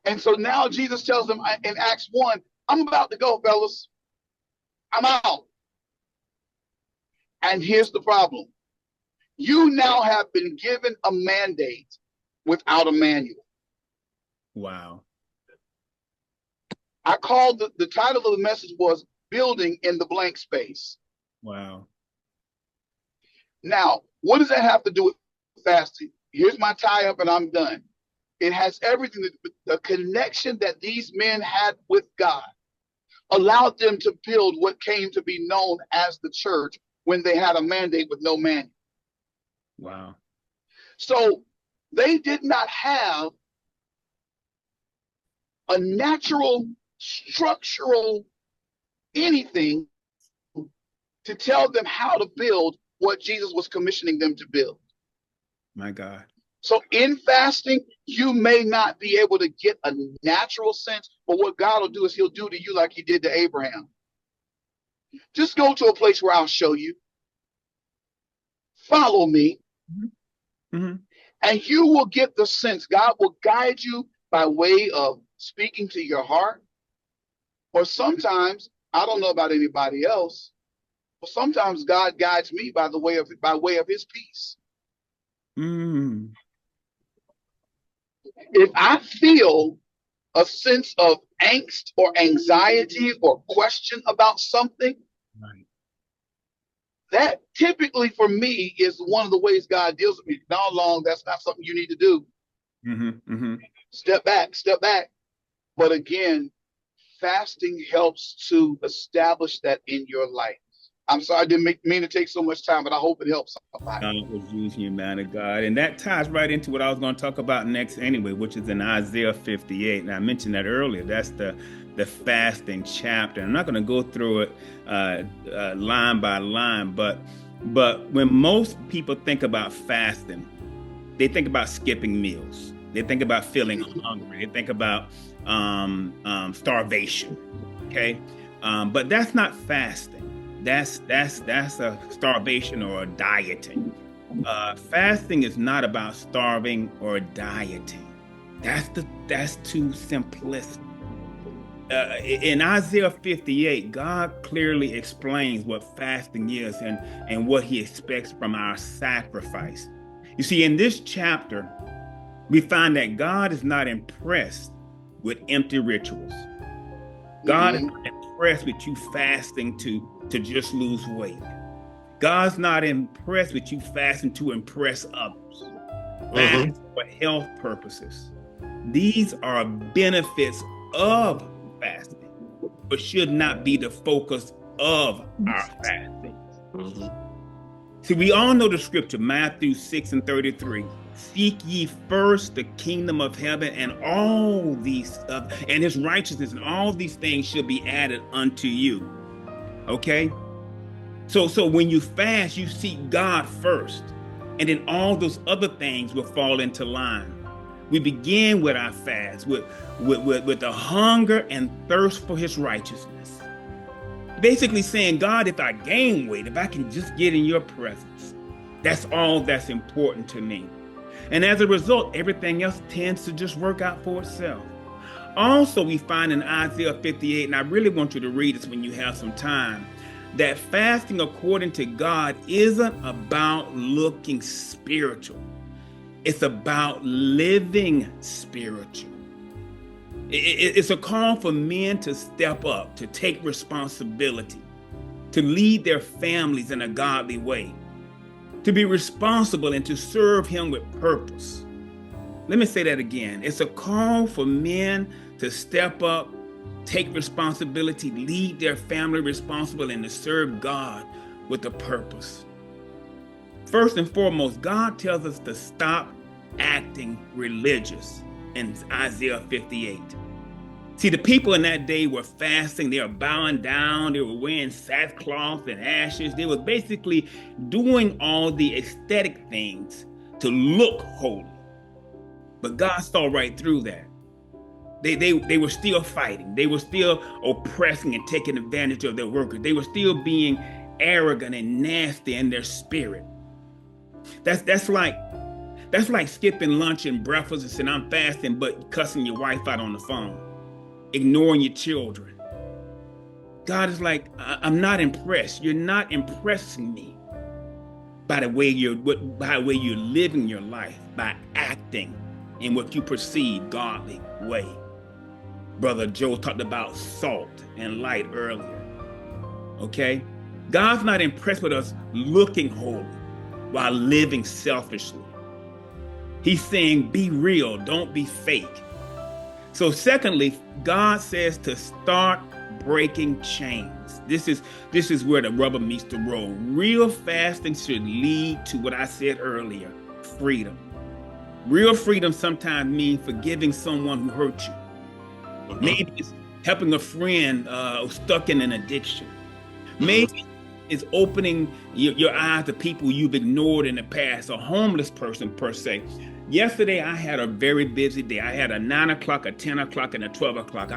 And so now Jesus tells them in Acts 1, I'm about to go, fellas. I'm out. And here's the problem. You now have been given a mandate without a manual. Wow. I called the title of the message was Building in the Blank Space. Wow. Now, what does that have to do with fasting? Here's my tie up and I'm done. It has everything. The connection that these men had with God allowed them to build what came to be known as the church when they had a mandate with no manual. Wow. So they did not have a natural, structural anything to tell them how to build what Jesus was commissioning them to build. My God. So in fasting, you may not be able to get a natural sense, but what God will do is he'll do to you like he did to Abraham. Just go to a place where I'll show you. Follow me. Mm-hmm. And you will get the sense. God will guide you by way of speaking to your heart. Or sometimes, I don't know about anybody else, but sometimes God guides me by way of his peace. Mm. If I feel a sense of angst or anxiety or question about something, Right. that typically for me is one of the ways God deals with me. Now long, that's not something you need to do. Mm-hmm. Mm-hmm. Step back. But again, fasting helps to establish that in your life. I'm sorry, I didn't mean to take so much time, but I hope it helps somebody. God was using you, man of God. And that ties right into what I was going to talk about next anyway, which is in Isaiah 58. And I mentioned that earlier. That's the fasting chapter. I'm not going to go through it line by line, but when most people think about fasting, they think about skipping meals. They think about feeling hungry. They think about starvation. Okay, but that's not fasting. That's a starvation or a dieting. Fasting is not about starving or dieting. That's too simplistic. In Isaiah 58, God clearly explains what fasting is and what he expects from our sacrifice. You see, in this chapter, we find that God is not impressed with empty rituals. God is not impressed with you fasting to just lose weight. God's not impressed with you fasting to impress others. Fasting for health purposes. These are benefits of fasting, but should not be the focus of our fasting. See, we all know the scripture, Matthew 6:33. Seek ye first the kingdom of heaven, and all these and his righteousness, and all these things shall be added unto you. Okay? So when you fast, you seek God first, and then all those other things will fall into line. We begin with our fast with the hunger and thirst for his righteousness. Basically saying, God, if I gain weight, if I can just get in your presence, that's all that's important to me. And as a result, everything else tends to just work out for itself. Also, we find in Isaiah 58, and I really want you to read this when you have some time, that fasting according to God isn't about looking spiritual. It's about living spiritual. It's a call for men to step up, to take responsibility, to lead their families in a godly way, to be responsible and to serve him with purpose. Let me say that again. It's a call for men to step up, take responsibility, lead their family responsible, and to serve God with a purpose. First and foremost, God tells us to stop acting religious in Isaiah 58. See, the people in that day were fasting, they were bowing down, they were wearing sackcloth and ashes. They were basically doing all the aesthetic things to look holy. But God saw right through that. They were still fighting. They were still oppressing and taking advantage of their workers. They were still being arrogant and nasty in their spirit. That's like skipping lunch and breakfast and saying, I'm fasting, but cussing your wife out on the phone, ignoring your children. God is like, I'm not impressed. You're not impressing me by the way you're living your life, by acting in what you perceive godly way. Brother Joe talked about salt and light earlier. Okay? God's not impressed with us looking holy while living selfishly. He's saying, be real, don't be fake. So secondly, God says to start breaking chains. This is where the rubber meets the road. Real fasting should lead to what I said earlier, freedom. Real freedom sometimes means forgiving someone who hurt you. Maybe it's helping a friend stuck in an addiction. Maybe it's opening your eyes to people you've ignored in the past, a homeless person per se. Yesterday, I had a very busy day. I had a 9 o'clock, a 10 o'clock, and a 12 o'clock.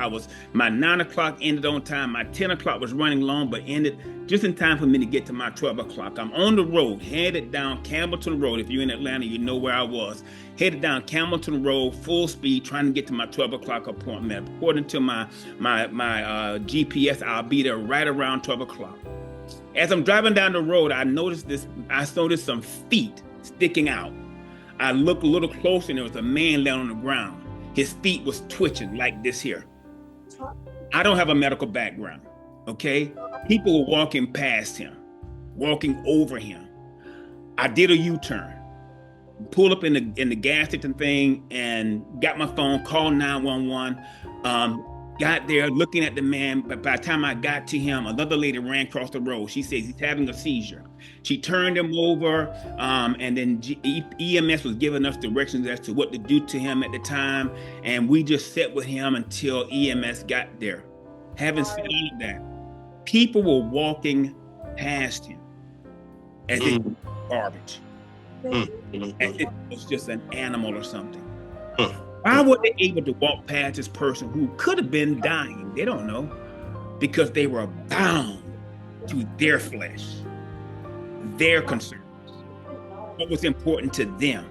My 9 o'clock ended on time. My 10 o'clock was running long, but ended just in time for me to get to my 12 o'clock. I'm on the road, headed down Campbellton Road. If you're in Atlanta, you know where I was. Headed down Campbellton Road, full speed, trying to get to my 12 o'clock appointment. According to my GPS, I'll be there right around 12 o'clock. As I'm driving down the road, I noticed some feet sticking out. I looked a little closer and there was a man laying on the ground. His feet was twitching like this here. I don't have a medical background, okay? People were walking past him, walking over him. I did a U-turn, pulled up in the gas station thing and got my phone, called 911, got there looking at the man, but by the time I got to him, another lady ran across the road. She says he's having a seizure. She turned him over, and then EMS was giving us directions as to what to do to him at the time, and we just sat with him until EMS got there. Having said all of that, people were walking past him as if it was garbage, as if it was just an animal or something. Why were they able to walk past this person who could have been dying? They don't know, because they were bound to their flesh, their concerns, what was important to them,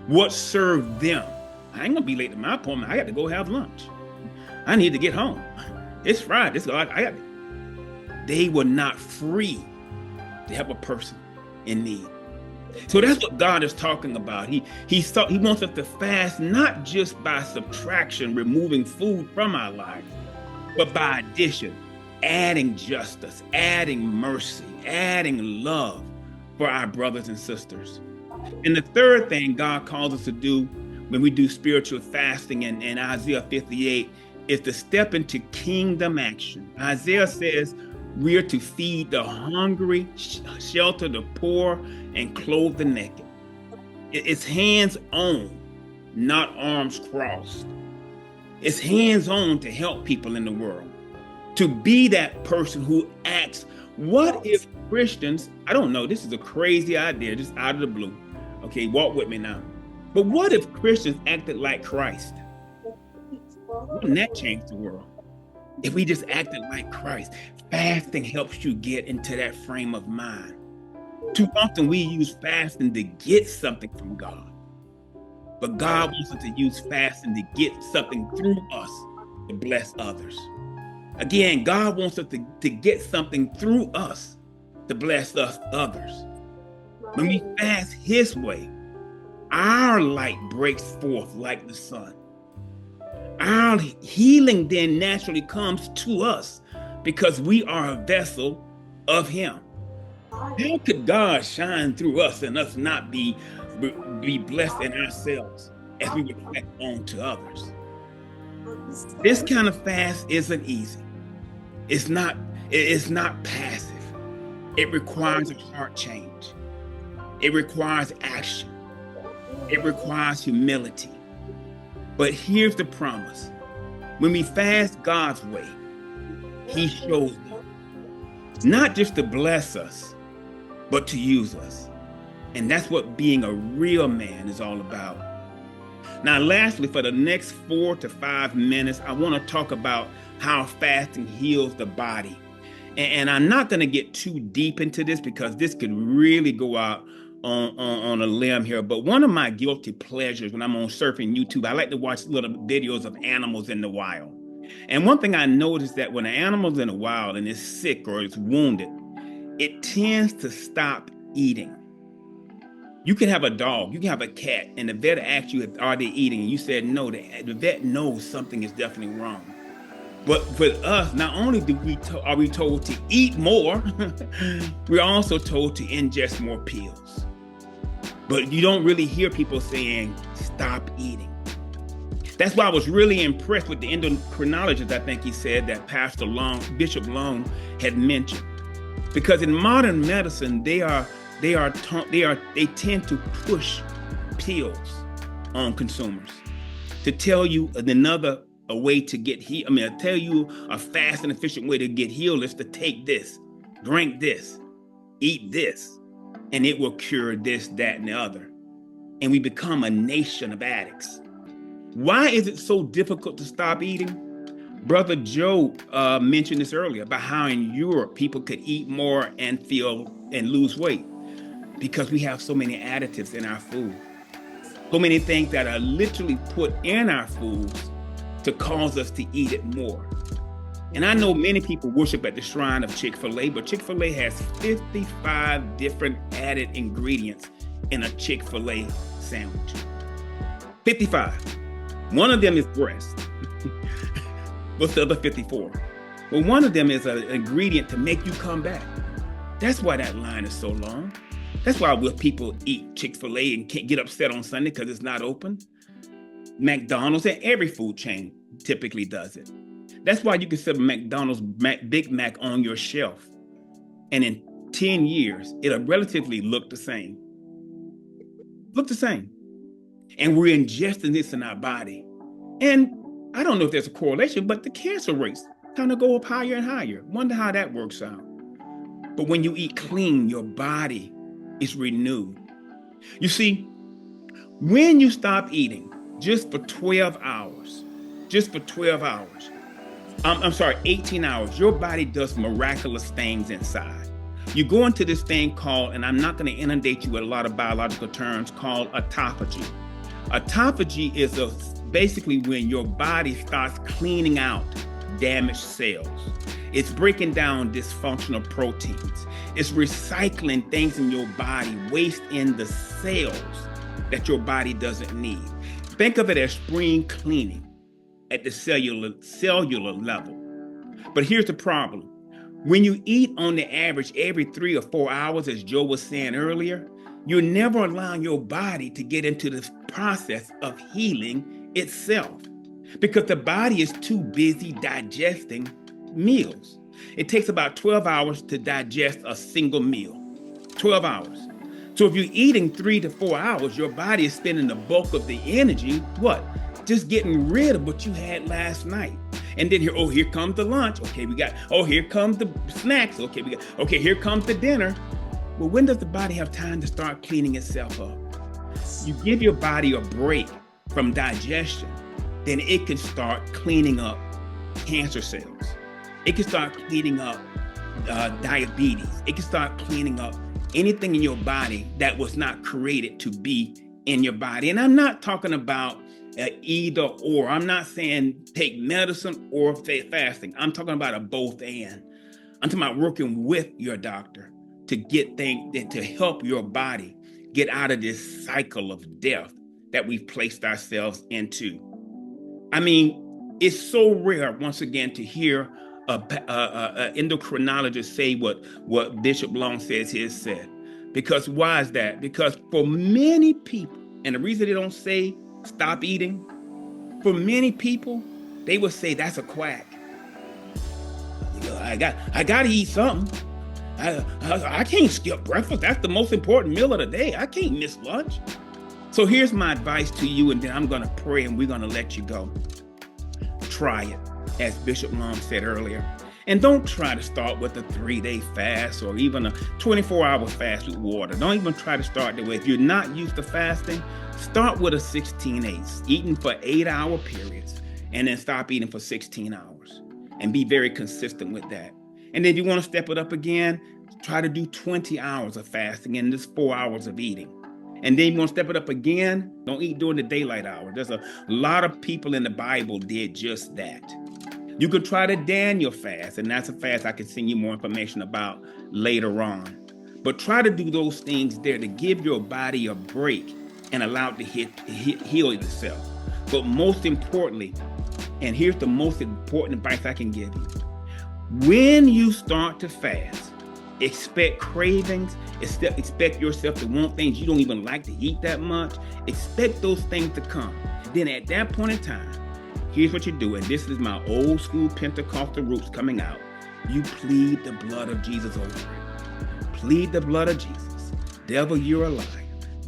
what served them. I ain't gonna be late to my appointment. I got to go have lunch. I need to get home. It's Friday. They were not free to help a person in need. So that's what God is talking about. He wants us to fast not just by subtraction, removing food from our lives, but by addition, adding justice, adding mercy, adding love for our brothers and sisters. And the third thing God calls us to do when we do spiritual fasting in Isaiah 58 is to step into kingdom action. Isaiah says we are to feed the hungry, shelter the poor, and clothe the naked. It's hands on, not arms crossed. It's hands on to help people in the world. To be that person who acts. What if Christians, I don't know, this is a crazy idea, just out of the blue. Okay, walk with me now. But what if Christians acted like Christ? Wouldn't that change the world? If we just acted like Christ. Fasting helps you get into that frame of mind. Too often we use fasting to get something from God. But God wants us to use fasting to get something through us to bless others. Again, God wants us to get something through us to bless others. When we fast His way, our light breaks forth like the sun. Our healing then naturally comes to us because we are a vessel of Him. How could God shine through us and us not be blessed in ourselves as we reflect on to others? This kind of fast isn't easy. It's not passive. It requires a heart change. It requires action. It requires humility. But here's the promise. When we fast God's way, He shows up. Not just to bless us, but to use us. And that's what being a real man is all about. Now, lastly, for the next 4 to 5 minutes, I want to talk about how fasting heals the body. And I'm not going to get too deep into this because this could really go out on a limb here. But one of my guilty pleasures when I'm on surfing YouTube, I like to watch little videos of animals in the wild. And one thing I noticed that when an animal's in the wild and is sick or is wounded, it tends to stop eating. You can have a dog, you can have a cat, and the vet asks you, are they eating? And you said no. The vet knows something is definitely wrong. But with us, not only are we told to eat more, we're also told to ingest more pills. But you don't really hear people saying, stop eating. That's why I was really impressed with the endocrinologist, I think he said, that Bishop Long had mentioned. Because in modern medicine, they tend to push pills on consumers to tell you a way to get healed. I mean, I tell you a fast and efficient way to get healed is to take this, drink this, eat this, and it will cure this, that, and the other. And we become a nation of addicts. Why is it so difficult to stop eating? Brother Joe mentioned this earlier about how in Europe people could eat more and lose weight because we have so many additives in our food. So many things that are literally put in our foods to cause us to eat it more. And I know many people worship at the shrine of Chick-fil-A, but Chick-fil-A has 55 different added ingredients in a Chick-fil-A sandwich. 55. One of them is breast. What's the other 54? Well, one of them is an ingredient to make you come back. That's why that line is so long. That's why people eat Chick-fil-A and can't get upset on Sunday because it's not open. McDonald's and every food chain typically does it. That's why you can set a McDonald's Big Mac on your shelf. And in 10 years, it'll relatively look the same. And we're ingesting this in our body. And I don't know if there's a correlation, but the cancer rates kind of go up higher and higher. Wonder how that works out. But when you eat clean, your body is renewed. You see, when you stop eating just for 12 hours, 18 hours, your body does miraculous things inside. You go into this thing called, and I'm not going to inundate you with a lot of biological terms, called autophagy. Autophagy is basically when your body starts cleaning out damaged cells. It's breaking down dysfunctional proteins. It's recycling things in your body, waste in the cells that your body doesn't need. Think of it as spring cleaning at the cellular level. But here's the problem. When you eat on the average every 3 or 4 hours, as Joe was saying earlier, you're never allowing your body to get into the process of healing itself because the body is too busy digesting meals. It takes about 12 hours to digest a single meal. 12 hours. So if you're eating 3 to 4 hours, your body is spending the bulk of the energy, what? Just getting rid of what you had last night. And then here comes the lunch. Okay, here comes the snacks. Okay, here comes the dinner. Well, when does the body have time to start cleaning itself up? You give your body a break from digestion, then it can start cleaning up cancer cells. It can start cleaning up diabetes. It can start cleaning up anything in your body that was not created to be in your body. And I'm not talking about either or. I'm not saying take medicine or fasting. I'm talking about a both and. I'm talking about working with your doctor to get things to help your body get out of this cycle of death that we've placed ourselves into. I mean, it's so rare, once again, to hear an endocrinologist say what Bishop Long says he has said. Because why is that? Because for many people, and the reason they don't say stop eating, for many people, they will say that's a quack. I got to eat something. I can't skip breakfast. That's the most important meal of the day. I can't miss lunch. So here's my advice to you, and then I'm going to pray and we're going to let you go. Try it, as Bishop Long said earlier. And don't try to start with a 3-day fast or even a 24-hour fast with water. Don't even try to start that way. If you're not used to fasting, start with a 16/8, eating for 8-hour periods, and then stop eating for 16 hours. And be very consistent with that. And then if you want to step it up again, try to do 20 hours of fasting and just 4 hours of eating. And then you want to step it up again, don't eat during the daylight hour. There's a lot of people in the Bible did just that. You could try the Daniel fast, and that's a fast I can send you more information about later on. But try to do those things there to give your body a break and allow it to heal itself. But most importantly, and here's the most important advice I can give you. When you start to fast, expect cravings, expect yourself to want things you don't even like to eat that much. Expect those things to come. Then at that point in time, here's what you do, and this is my old school Pentecostal roots coming out. You plead the blood of Jesus over it. Plead the blood of Jesus. Devil, you're a liar.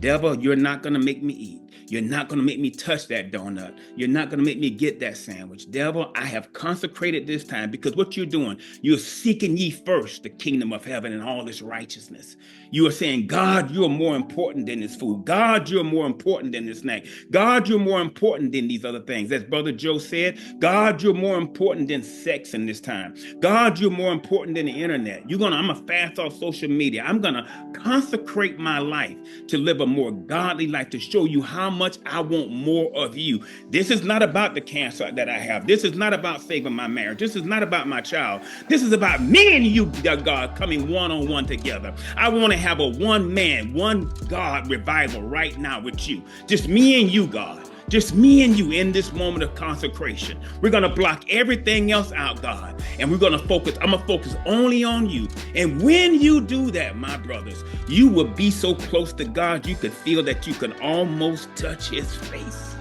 Devil, you're not going to make me eat. You're not going to make me touch that donut. You're not going to make me get that sandwich. Devil, I have consecrated this time, because what you're doing, you're seeking ye first the kingdom of heaven and all its righteousness. You are saying, God, you're more important than this food. God, you're more important than this snack. God, you're more important than these other things. As Brother Joe said, God, you're more important than sex in this time. God, you're more important than the internet. I'm going to fast off social media. I'm going to consecrate my life to live a more godly life, to show you how much I want more of you. This is not about the cancer that I have. This is not about saving my marriage. This is not about my child. This is about me and you, God, coming one-on-one together. I want to have a one man, one God revival right now with you. Just me and you, God. Just me and you in this moment of consecration. We're going to block everything else out, God. And we're going to focus. I'm going to focus only on you. And when you do that, my brothers, you will be so close to God, you could feel that you can almost touch his face.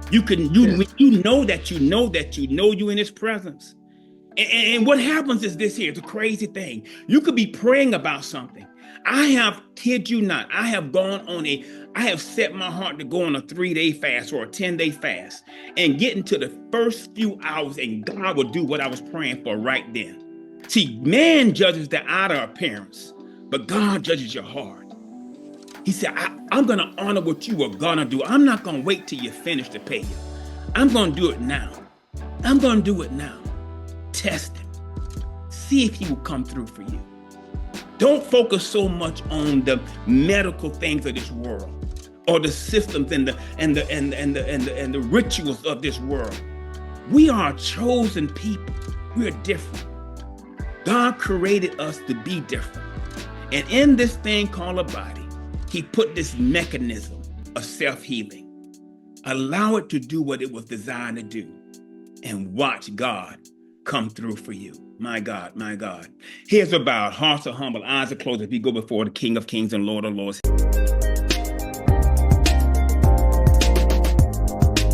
You know you in his presence. And what happens is this here, it's a crazy thing. You could be praying about something. I have, kid you not, I have set my heart to go on a 3-day fast or a 10-day fast and get into the first few hours, and God will do what I was praying for right then. See, man judges the outer appearance, but God judges your heart. He said, I'm going to honor what you are going to do. I'm not going to wait till you finish to pay you. I'm going to do it now. I'm going to do it now. Test him. See if he will come through for you. Don't focus so much on the medical things of this world, or the systems and the rituals of this world. We are a chosen people. We are different. God created us to be different. And in this thing called a body, he put this mechanism of self-healing. Allow it to do what it was designed to do, and watch God come through for you. My God, my God. Here's about hearts are humble, eyes are closed as we go before the King of Kings and Lord of Lords.